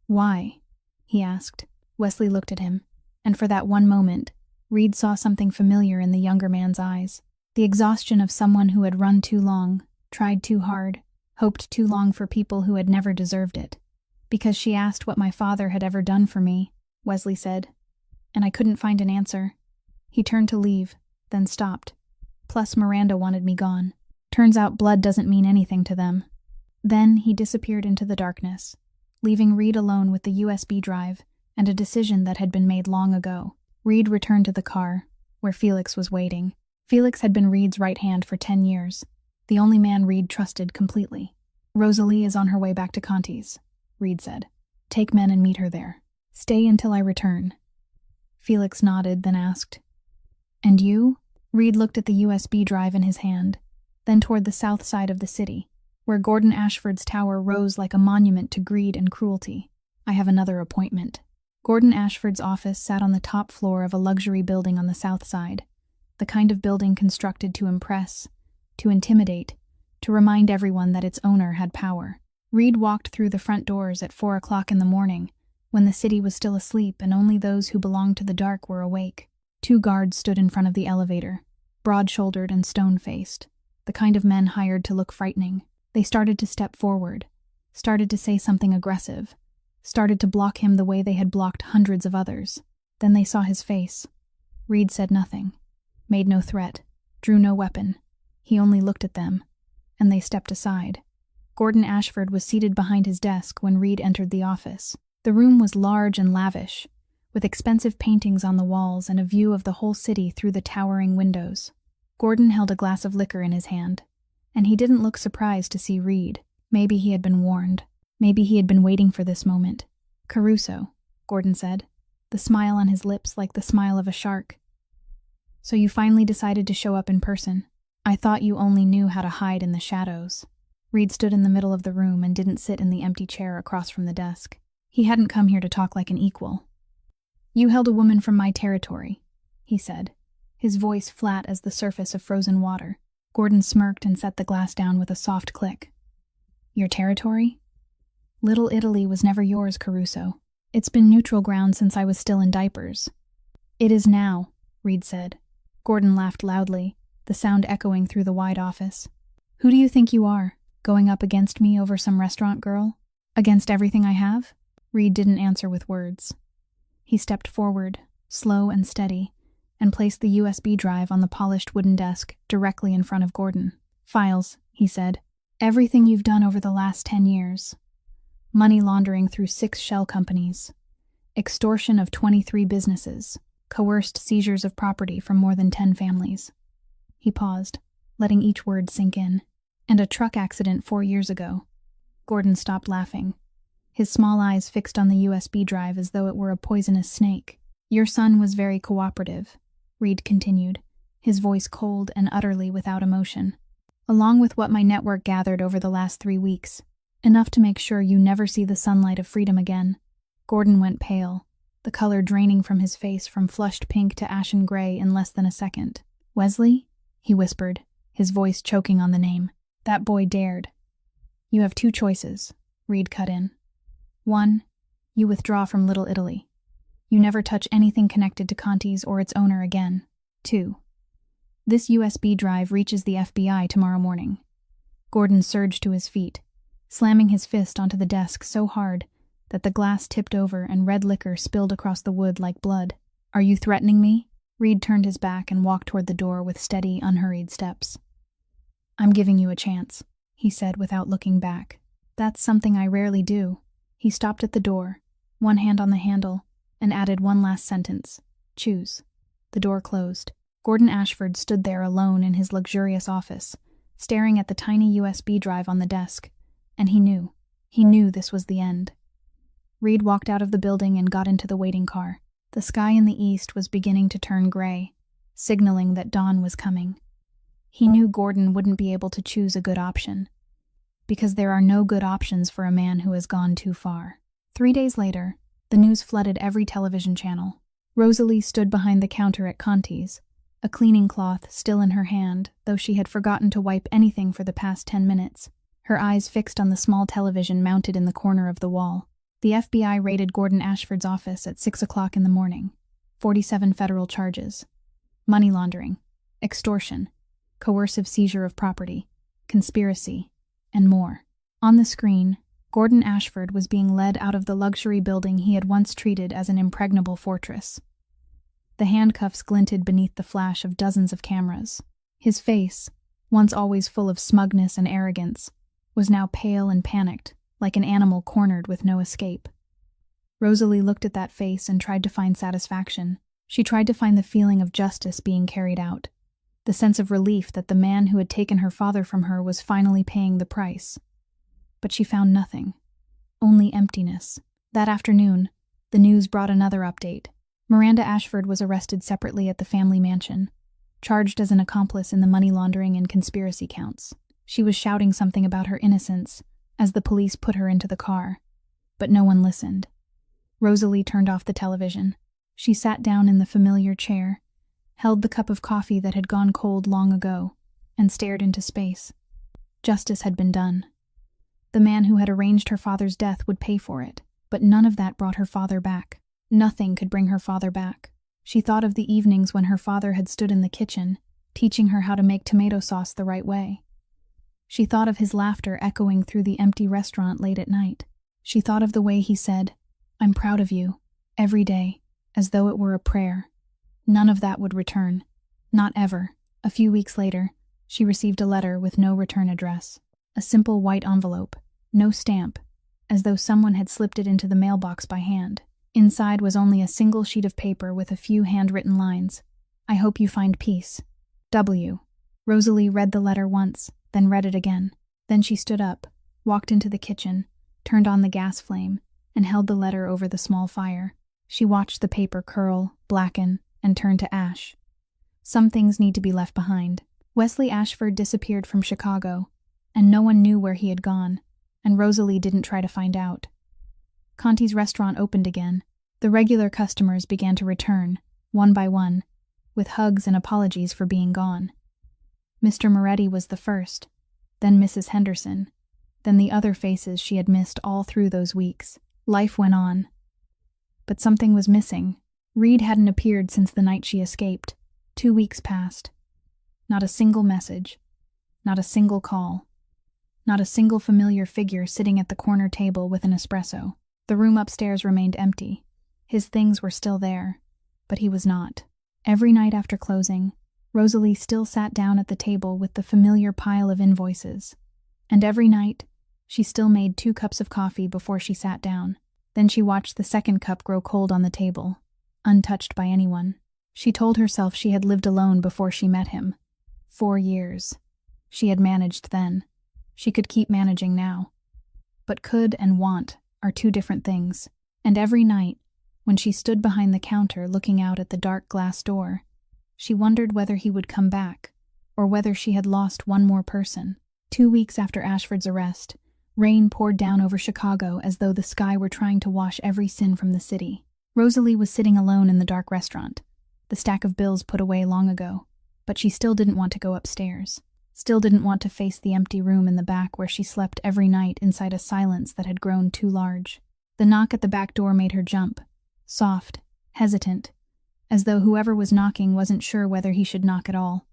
"Why?" he asked. Wesley looked at him, and for that one moment, Reed saw something familiar in the younger man's eyes. The exhaustion of someone who had run too long, tried too hard, hoped too long for people who had never deserved it. "Because she asked what my father had ever done for me," Wesley said, "and I couldn't find an answer." He turned to leave, then stopped. "Plus Miranda wanted me gone. Turns out blood doesn't mean anything to them." Then he disappeared into the darkness, leaving Reed alone with the USB drive and a decision that had been made long ago. Reed returned to the car, where Felix was waiting. Felix had been Reed's right hand for 10 years, the only man Reed trusted completely. "Rosalie is on her way back to Conti's," Reed said. "Take men and meet her there. Stay until I return." Felix nodded, then asked, "And you?" Reed looked at the USB drive in his hand, then toward the south side of the city, where Gordon Ashford's tower rose like a monument to greed and cruelty. "I have another appointment." Gordon Ashford's office sat on the top floor of a luxury building on the south side, the kind of building constructed to impress, to intimidate, to remind everyone that its owner had power. Reed walked through the front doors at 4 o'clock in the morning, when the city was still asleep and only those who belonged to the dark were awake. 2 guards stood in front of the elevator, broad-shouldered and stone-faced, the kind of men hired to look frightening. They started to step forward, started to say something aggressive, started to block him the way they had blocked hundreds of others. Then they saw his face. Reed said nothing, made no threat, drew no weapon. He only looked at them, and they stepped aside. Gordon Ashford was seated behind his desk when Reed entered the office. The room was large and lavish, with expensive paintings on the walls and a view of the whole city through the towering windows. Gordon held a glass of liquor in his hand, and he didn't look surprised to see Reed. Maybe he had been warned. Maybe he had been waiting for this moment. "Caruso," Gordon said, the smile on his lips like the smile of a shark. "So you finally decided to show up in person. I thought you only knew how to hide in the shadows." Reed stood in the middle of the room and didn't sit in the empty chair across from the desk. He hadn't come here to talk like an equal. "You held a woman from my territory," he said, his voice flat as the surface of frozen water. Gordon smirked and set the glass down with a soft click. "Your territory? Little Italy was never yours, Caruso. It's been neutral ground since I was still in diapers." "It is now," Reed said. Gordon laughed loudly, the sound echoing through the wide office. "Who do you think you are, going up against me over some restaurant girl? Against everything I have?" Reed didn't answer with words. He stepped forward, slow and steady, and placed the USB drive on the polished wooden desk directly in front of Gordon. "Files," he said. "Everything you've done over the last 10 years. Money laundering through 6 shell companies. Extortion of 23 businesses. Coerced seizures of property from more than 10 families." He paused, letting each word sink in. "And a truck accident 4 years ago." Gordon stopped laughing, his small eyes fixed on the USB drive as though it were a poisonous snake. "Your son was very cooperative," Reed continued, his voice cold and utterly without emotion. "Along with what my network gathered over the last 3 weeks. Enough to make sure you never see the sunlight of freedom again." Gordon went pale, the color draining from his face from flushed pink to ashen gray in less than a second. "Wesley?" he whispered, his voice choking on the name. "That boy dared." "You have 2 choices," Reed cut in. "1, you withdraw from Little Italy. You never touch anything connected to Conti's or its owner again. 2, this USB drive reaches the FBI tomorrow morning." Gordon surged to his feet, slamming his fist onto the desk so hard that the glass tipped over and red liquor spilled across the wood like blood. "Are you threatening me?" Reed turned his back and walked toward the door with steady, unhurried steps. "I'm giving you a chance," he said without looking back. "That's something I rarely do." He stopped at the door, one hand on the handle, and added one last sentence. "Choose." The door closed. Gordon Ashford stood there alone in his luxurious office, staring at the tiny USB drive on the desk, and he knew this was the end. Reed walked out of the building and got into the waiting car. The sky in the east was beginning to turn gray, signaling that dawn was coming. He knew Gordon wouldn't be able to choose a good option, because there are no good options for a man who has gone too far. 3 days later, the news flooded every television channel. Rosalie stood behind the counter at Conti's, a cleaning cloth still in her hand, though she had forgotten to wipe anything for the past 10 minutes, her eyes fixed on the small television mounted in the corner of the wall. The FBI raided Gordon Ashford's office at 6 o'clock in the morning. 47 federal charges. Money laundering, extortion, coercive seizure of property, conspiracy, and more. On the screen, Gordon Ashford was being led out of the luxury building he had once treated as an impregnable fortress. The handcuffs glinted beneath the flash of dozens of cameras. His face, once always full of smugness and arrogance, was now pale and panicked, like an animal cornered with no escape. Rosalie looked at that face and tried to find satisfaction. She tried to find the feeling of justice being carried out, the sense of relief that the man who had taken her father from her was finally paying the price. But she found nothing, only emptiness. That afternoon, the news brought another update. Miranda Ashford was arrested separately at the family mansion, charged as an accomplice in the money laundering and conspiracy counts. She was shouting something about her innocence as the police put her into the car, but no one listened. Rosalie turned off the television. She sat down in the familiar chair, held the cup of coffee that had gone cold long ago, and stared into space. Justice had been done. The man who had arranged her father's death would pay for it, but none of that brought her father back. Nothing could bring her father back. She thought of the evenings when her father had stood in the kitchen, teaching her how to make tomato sauce the right way. She thought of his laughter echoing through the empty restaurant late at night. She thought of the way he said, "I'm proud of you," every day, as though it were a prayer. None of that would return. Not ever. A few weeks later, she received a letter with no return address. A simple white envelope, no stamp, as though someone had slipped it into the mailbox by hand. Inside was only a single sheet of paper with a few handwritten lines. "I hope you find peace. W." Rosalie read the letter once, then read it again. Then she stood up, walked into the kitchen, turned on the gas flame, and held the letter over the small fire. She watched the paper curl, blacken, and turn to ash. Some things need to be left behind. Wesley Ashford disappeared from Chicago, and no one knew where he had gone, and Rosalie didn't try to find out. Conti's restaurant opened again. The regular customers began to return, one by one, with hugs and apologies for being gone. Mr. Moretti was the first, then Mrs. Henderson, then the other faces she had missed all through those weeks. Life went on. But something was missing. Reed hadn't appeared since the night she escaped. 2 weeks passed. Not a single message. Not a single call. Not a single familiar figure sitting at the corner table with an espresso. The room upstairs remained empty, His things were still there, but he was not. Every night after closing, Rosalie still sat down at the table with the familiar pile of invoices. And every night, she still made 2 cups of coffee before she sat down. Then she watched the second cup grow cold on the table, untouched by anyone. She told herself she had lived alone before she met him. 4 years. She had managed then. She could keep managing now. But could and want are 2 different things. And every night, when she stood behind the counter looking out at the dark glass door, she wondered whether he would come back, or whether she had lost one more person. 2 weeks after Ashford's arrest, rain poured down over Chicago as though the sky were trying to wash every sin from the city. Rosalie was sitting alone in the dark restaurant, the stack of bills put away long ago, but she still didn't want to go upstairs. Still didn't want to face the empty room in the back where she slept every night inside a silence that had grown too large. The knock at the back door made her jump, soft, hesitant, as though whoever was knocking wasn't sure whether he should knock at all.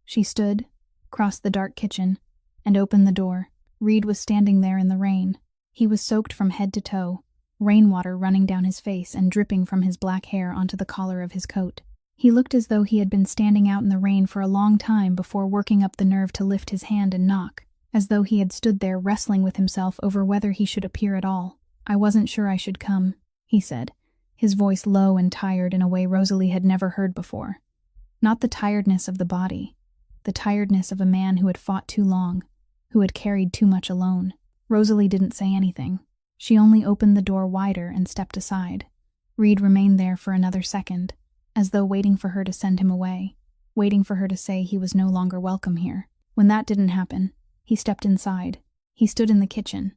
She stood, crossed the dark kitchen, and opened the door. Reed was standing there in the rain. He was soaked from head to toe, rainwater running down his face and dripping from his black hair onto the collar of his coat. He looked as though he had been standing out in the rain for a long time before working up the nerve to lift his hand and knock, as though he had stood there wrestling with himself over whether he should appear at all. "I wasn't sure I should come," he said, his voice low and tired in a way Rosalie had never heard before. Not the tiredness of the body, the tiredness of a man who had fought too long, who had carried too much alone. Rosalie didn't say anything. She only opened the door wider and stepped aside. Reed remained there for another second, as though waiting for her to send him away, waiting for her to say he was no longer welcome here. When that didn't happen, he stepped inside. He stood in the kitchen,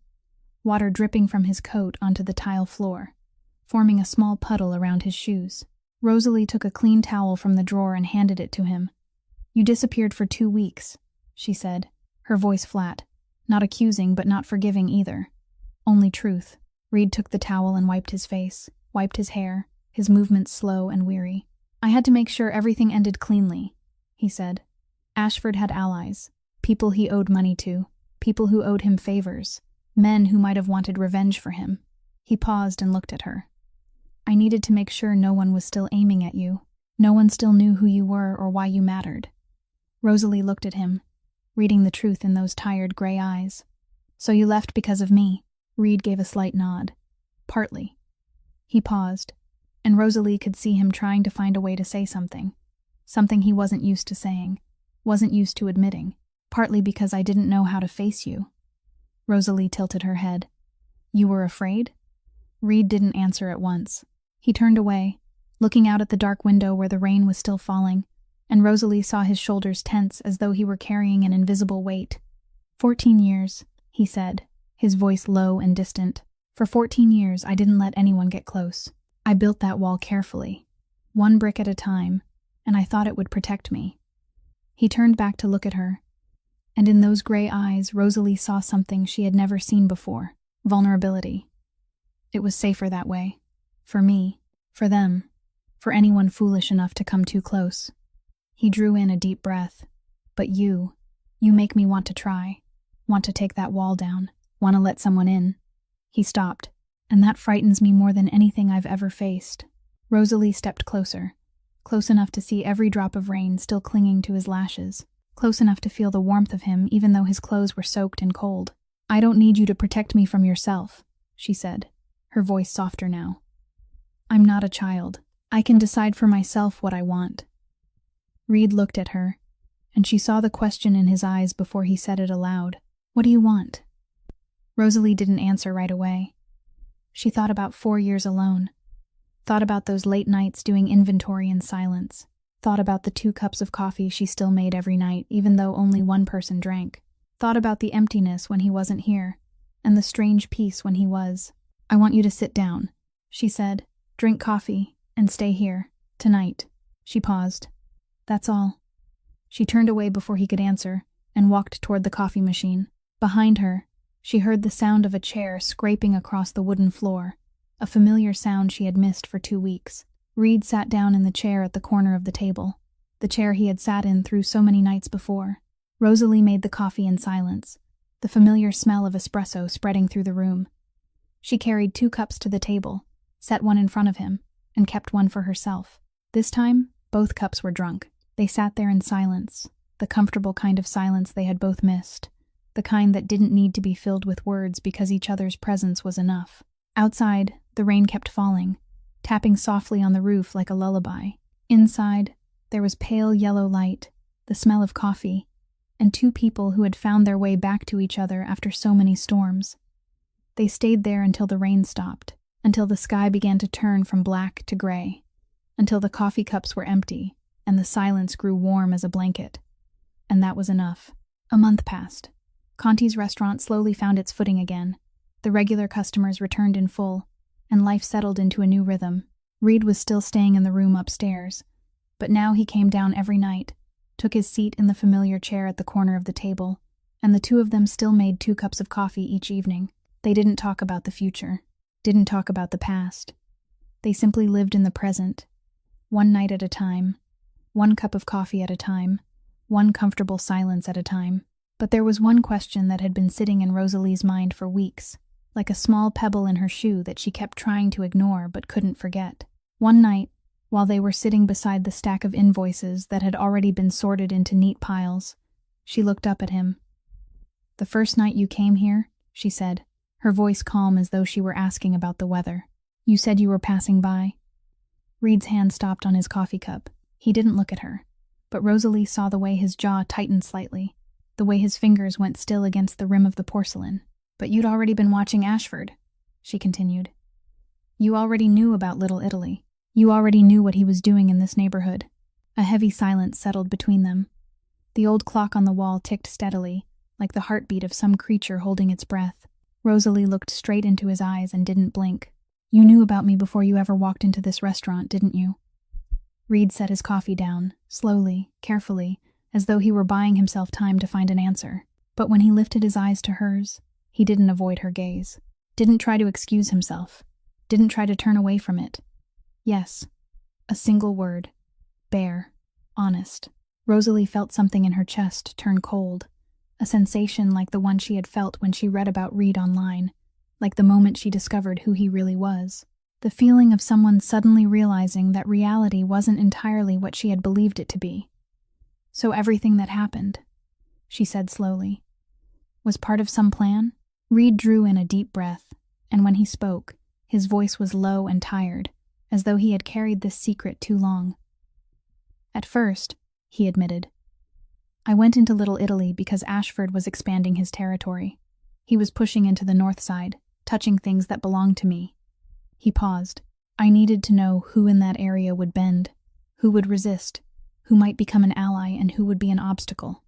water dripping from his coat onto the tile floor, forming a small puddle around his shoes. Rosalie took a clean towel from the drawer and handed it to him. "You disappeared for 2 weeks," she said, her voice flat, not accusing but not forgiving either. Only truth. Reed took the towel and wiped his face, wiped his hair, his movements slow and weary. "I had to make sure everything ended cleanly," he said. Ashford had allies, people he owed money to, people who owed him favors, men who might have wanted revenge for him. He paused and looked at her. "I needed to make sure no one was still aiming at you. No one still knew who you were or why you mattered." Rosalie looked at him, reading the truth in those tired gray eyes. "So you left because of me?" Reed gave a slight nod. "Partly." He paused, and Rosalie could see him trying to find a way to say something he wasn't used to saying, wasn't used to admitting. "Partly because I didn't know how to face you." Rosalie tilted her head. "You were afraid?" Reed didn't answer at once. He turned away, looking out at the dark window where the rain was still falling, and Rosalie saw his shoulders tense as though he were carrying an invisible weight. 14 years, he said, his voice low and distant. "For 14 years I didn't let anyone get close. I built that wall carefully, 1 brick at a time, and I thought it would protect me." He turned back to look at her, and in those gray eyes Rosalie saw something she had never seen before: vulnerability. It was safer that way. For me, for them, for anyone foolish enough to come too close. He drew in a deep breath. "But you make me want to try, want to take that wall down, want to let someone in." He stopped, "And that frightens me more than anything I've ever faced." Rosalie stepped closer, close enough to see every drop of rain still clinging to his lashes, close enough to feel the warmth of him even though his clothes were soaked and cold. "I don't need you to protect me from yourself," she said, her voice softer now. "I'm not a child. I can decide for myself what I want." Reed looked at her, and she saw the question in his eyes before he said it aloud. "What do you want?" Rosalie didn't answer right away. She thought about 4 years alone, thought about those late nights doing inventory in silence, thought about the 2 cups of coffee she still made every night even though only one person drank, thought about the emptiness when he wasn't here, and the strange peace when he was. "I want you to sit down," she said, "drink coffee, and stay here, tonight." She paused. "That's all." She turned away before he could answer, and walked toward the coffee machine. Behind her, she heard the sound of a chair scraping across the wooden floor, a familiar sound she had missed for 2 weeks. Reed sat down in the chair at the corner of the table, the chair he had sat in through so many nights before. Rosalie made the coffee in silence, the familiar smell of espresso spreading through the room. She carried 2 cups to the table, set one in front of him, and kept one for herself. This time, both cups were drunk. They sat there in silence, the comfortable kind of silence they had both missed, the kind that didn't need to be filled with words because each other's presence was enough. Outside, the rain kept falling, tapping softly on the roof like a lullaby. Inside, there was pale yellow light, the smell of coffee, and two people who had found their way back to each other after so many storms. They stayed there until the rain stopped, until the sky began to turn from black to gray, until the coffee cups were empty and the silence grew warm as a blanket. And that was enough. A month passed. Conti's restaurant slowly found its footing again. The regular customers returned in full, and life settled into a new rhythm. Reed was still staying in the room upstairs, but now he came down every night, took his seat in the familiar chair at the corner of the table, and the two of them still made 2 cups of coffee each evening. They didn't talk about the future, didn't talk about the past. They simply lived in the present, one night at a time, 1 cup of coffee at a time, 1 comfortable silence at a time. But there was one question that had been sitting in Rosalie's mind for weeks, like a small pebble in her shoe that she kept trying to ignore but couldn't forget. One night, while they were sitting beside the stack of invoices that had already been sorted into neat piles, she looked up at him. "The first night you came here," she said, her voice calm as though she were asking about the weather, "you said you were passing by." Reed's hand stopped on his coffee cup. He didn't look at her, but Rosalie saw the way his jaw tightened slightly, the way his fingers went still against the rim of the porcelain. "But you'd already been watching Ashford," she continued. "You already knew about Little Italy. You already knew what he was doing in this neighborhood." A heavy silence settled between them. The old clock on the wall ticked steadily, like the heartbeat of some creature holding its breath. Rosalie looked straight into his eyes and didn't blink. "You knew about me before you ever walked into this restaurant, didn't you?" Reed set his coffee down, slowly, carefully, as though he were buying himself time to find an answer. But when he lifted his eyes to hers, he didn't avoid her gaze, didn't try to excuse himself, didn't try to turn away from it. Yes, a single word. Bare. Honest. Rosalie felt something in her chest turn cold, a sensation like the one she had felt when she read about Reed online, like the moment she discovered who he really was. The feeling of someone suddenly realizing that reality wasn't entirely what she had believed it to be. "So everything that happened," she said slowly, "was part of some plan?" Reed drew in a deep breath, and when he spoke, his voice was low and tired, as though he had carried this secret too long. "At first," he admitted, "I went into Little Italy because Ashford was expanding his territory. He was pushing into the north side, touching things that belonged to me." He paused. "I needed to know who in that area would bend, who would resist, who might become an ally, and who would be an obstacle.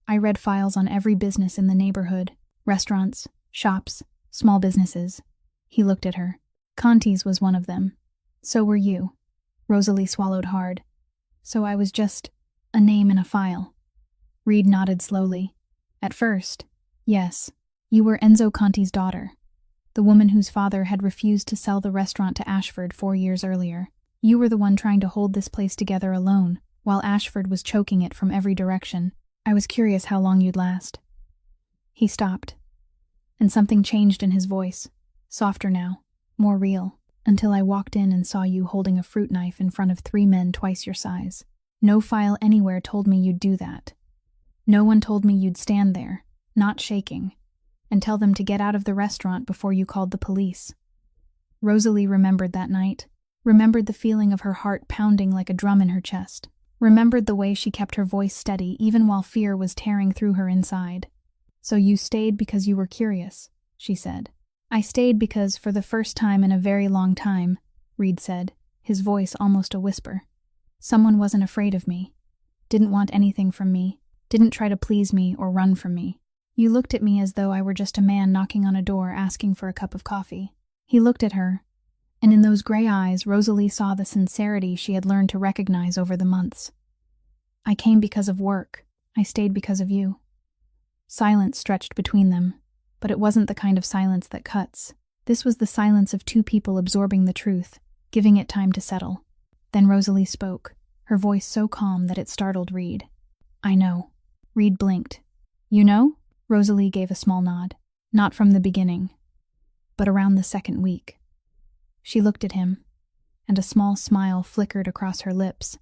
I read files on every business in the neighborhood, restaurants, shops, small businesses." He looked at her. "Conti's was one of them. So were you." Rosalie swallowed hard. "So I was just a name in a file." Reed nodded slowly. "At first, yes, you were Enzo Conti's daughter, the woman whose father had refused to sell the restaurant to Ashford 4 years earlier. You were the one trying to hold this place together alone, while Ashford was choking it from every direction. I was curious how long you'd last." He stopped, and something changed in his voice, softer now, more real, until I walked in and saw you holding a fruit knife in front of 3 men twice your size. No file anywhere told me you'd do that. No one told me you'd stand there, not shaking, and tell them to get out of the restaurant before you called the police." Rosalie remembered that night, remembered the feeling of her heart pounding like a drum in her chest, remembered the way she kept her voice steady even while fear was tearing through her inside. "So you stayed because you were curious," she said. "I stayed because, for the first time in a very long time," Reed said, his voice almost a whisper, "someone wasn't afraid of me, didn't want anything from me, didn't try to please me or run from me. You looked at me as though I were just a man knocking on a door asking for a cup of coffee." He looked at her, and in those gray eyes Rosalie saw the sincerity she had learned to recognize over the months. "I came because of work. I stayed because of you." Silence stretched between them, but it wasn't the kind of silence that cuts. This was the silence of 2 people absorbing the truth, giving it time to settle. Then Rosalie spoke, her voice so calm that it startled Reed. "I know." Reed blinked. "You know?" Rosalie gave a small nod. "Not from the beginning, but around the 2nd week." She looked at him, and a small smile flickered across her lips,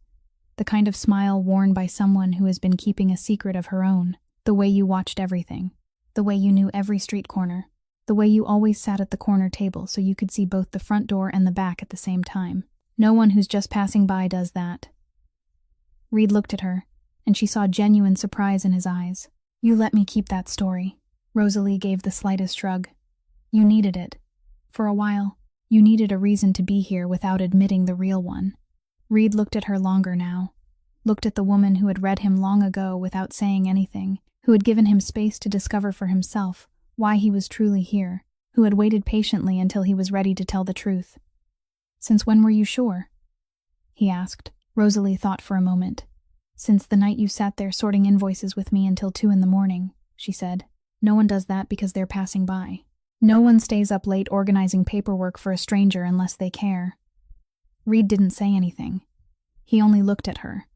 the kind of smile worn by someone who has been keeping a secret of her own, the way you watched everything, the way you knew every street corner, the way you always sat at the corner table so you could see both the front door and the back at the same time. No one who's just passing by does that. Reed looked at her, and she saw genuine surprise in his eyes. You let me keep that story. Rosalie gave the slightest shrug. You needed it. For a while, you needed a reason to be here without admitting the real one. Reed looked at her longer now, looked at the woman who had read him long ago without saying anything, who had given him space to discover for himself why he was truly here, who had waited patiently until he was ready to tell the truth. Since when were you sure? He asked. Rosalie thought for a moment. Since the night you sat there sorting invoices with me until 2 a.m, she said. No one does that because they're passing by. No one stays up late organizing paperwork for a stranger unless they care. Reed didn't say anything. He only looked at her,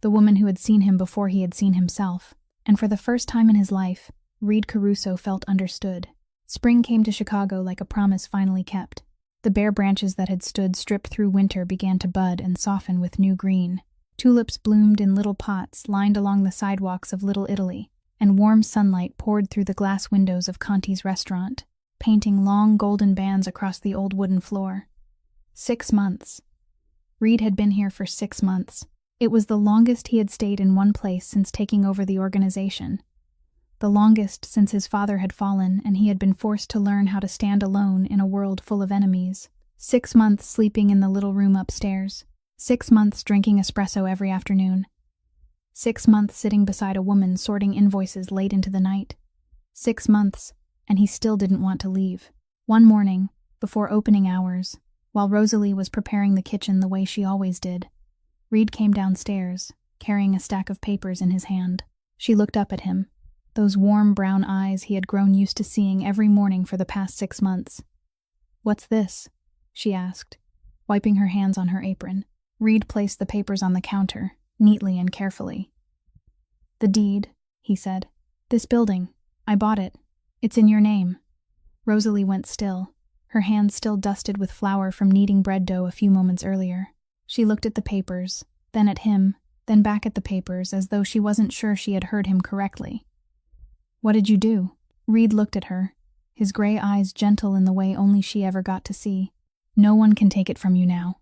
the woman who had seen him before he had seen himself, and for the first time in his life, Reed Caruso felt understood. Spring came to Chicago like a promise finally kept. The bare branches that had stood stripped through winter began to bud and soften with new green. Tulips bloomed in little pots lined along the sidewalks of Little Italy, and warm sunlight poured through the glass windows of Conti's restaurant, painting long golden bands across the old wooden floor. 6 months. Reed had been here for 6 months. It was the longest he had stayed in one place since taking over the organization. The longest since his father had fallen and he had been forced to learn how to stand alone in a world full of enemies. 6 months sleeping in the little room upstairs. 6 months drinking espresso every afternoon. 6 months sitting beside a woman sorting invoices late into the night. 6 months, and he still didn't want to leave. One morning, before opening hours, while Rosalie was preparing the kitchen the way she always did, Reed came downstairs, carrying a stack of papers in his hand. She looked up at him, those warm brown eyes he had grown used to seeing every morning for the past 6 months. What's this? She asked, wiping her hands on her apron. Reed placed the papers on the counter, neatly and carefully. The deed, he said. This building. I bought it. It's in your name. Rosalie went still, her hands still dusted with flour from kneading bread dough a few moments earlier. She looked at the papers, then at him, then back at the papers as though she wasn't sure she had heard him correctly. What did you do? Reed looked at her, his gray eyes gentle in the way only she ever got to see. No one can take it from you now.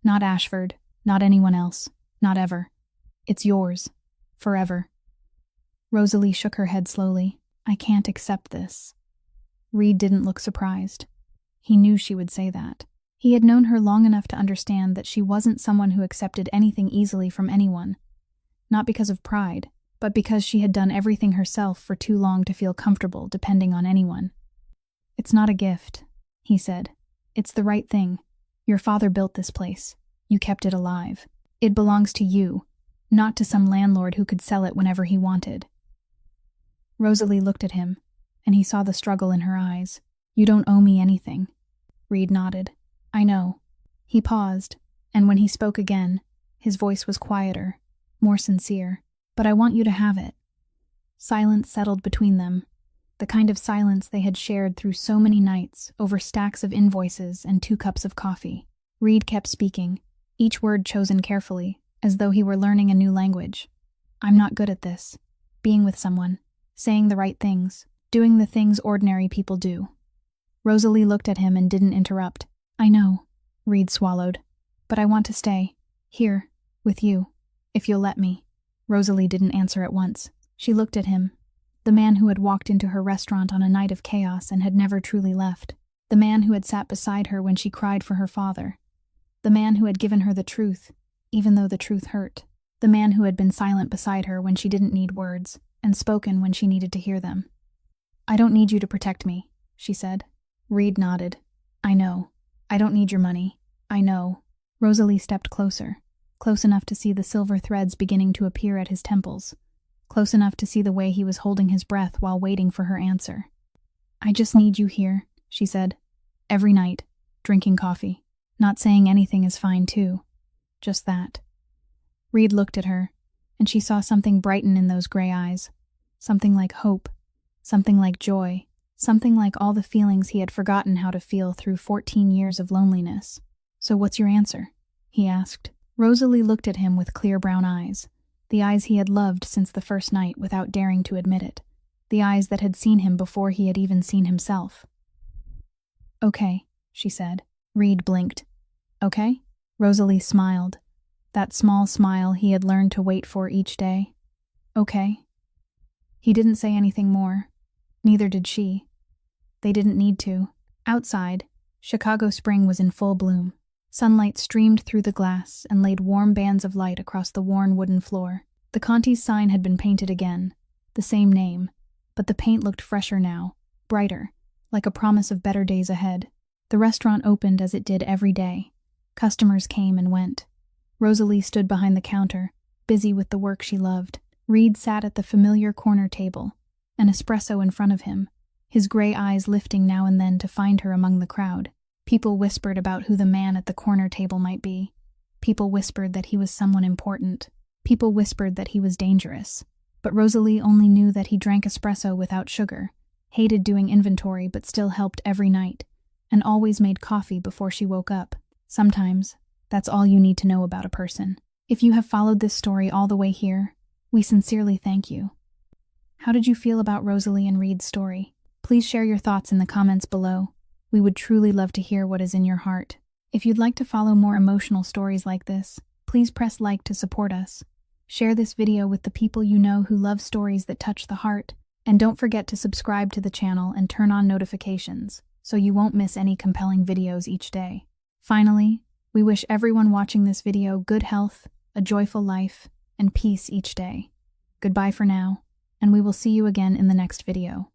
Not Ashford, not anyone else, not ever. It's yours. Forever. Rosalie shook her head slowly. I can't accept this. Reed didn't look surprised. He knew she would say that. He had known her long enough to understand that she wasn't someone who accepted anything easily from anyone. Not because of pride, but because she had done everything herself for too long to feel comfortable depending on anyone. It's not a gift, he said. It's the right thing. Your father built this place. You kept it alive. It belongs to you, not to some landlord who could sell it whenever he wanted. Rosalie looked at him, and he saw the struggle in her eyes. You don't owe me anything. Reed nodded. I know. He paused, and when he spoke again, his voice was quieter, more sincere. But I want you to have it. Silence settled between them, the kind of silence they had shared through so many nights over stacks of invoices and 2 cups of coffee. Reed kept speaking, each word chosen carefully, as though he were learning a new language. I'm not good at this. Being with someone, saying the right things, doing the things ordinary people do. Rosalie looked at him and didn't interrupt. I know, Reed swallowed, but I want to stay, here, with you, if you'll let me. Rosalie didn't answer at once. She looked at him, the man who had walked into her restaurant on a night of chaos and had never truly left, the man who had sat beside her when she cried for her father, the man who had given her the truth, even though the truth hurt, the man who had been silent beside her when she didn't need words, and spoken when she needed to hear them. I don't need you to protect me, she said. Reed nodded. I know. I don't need your money. I know. Rosalie stepped closer. Close enough to see the silver threads beginning to appear at his temples, close enough to see the way he was holding his breath while waiting for her answer. I just need you here, she said. Every night, drinking coffee. Not saying anything is fine too. Just that. Reed looked at her, and she saw something brighten in those gray eyes. Something like hope. Something like joy. something like all the feelings he had forgotten how to feel through 14 years of loneliness. "So what's your answer?" he asked. Rosalie looked at him with clear brown eyes, the eyes he had loved since the first night without daring to admit it, the eyes that had seen him before he had even seen himself. "Okay," she said. Reed blinked. "Okay?" Rosalie smiled, that small smile he had learned to wait for each day. "Okay." He didn't say anything more. Neither did she. They didn't need to. Outside, Chicago spring was in full bloom. Sunlight streamed through the glass and laid warm bands of light across the worn wooden floor. The Conti's sign had been painted again, the same name, but the paint looked fresher now, brighter, like a promise of better days ahead. The restaurant opened as it did every day. Customers came and went. Rosalie stood behind the counter, busy with the work she loved. Reed sat at the familiar corner table, an espresso in front of him, his gray eyes lifting now and then to find her among the crowd. People whispered about who the man at the corner table might be. People whispered that he was someone important. People whispered that he was dangerous. But Rosalie only knew that he drank espresso without sugar, hated doing inventory but still helped every night, and always made coffee before she woke up. Sometimes, that's all you need to know about a person. If you have followed this story all the way here, we sincerely thank you. How did you feel about Rosalie and Reed's story? Please share your thoughts in the comments below. We would truly love to hear what is in your heart. If you'd like to follow more emotional stories like this, please press like to support us. Share this video with the people you know who love stories that touch the heart. And don't forget to subscribe to the channel and turn on notifications, so you won't miss any compelling videos each day. Finally, we wish everyone watching this video good health, a joyful life, and peace each day. Goodbye for now, and we will see you again in the next video.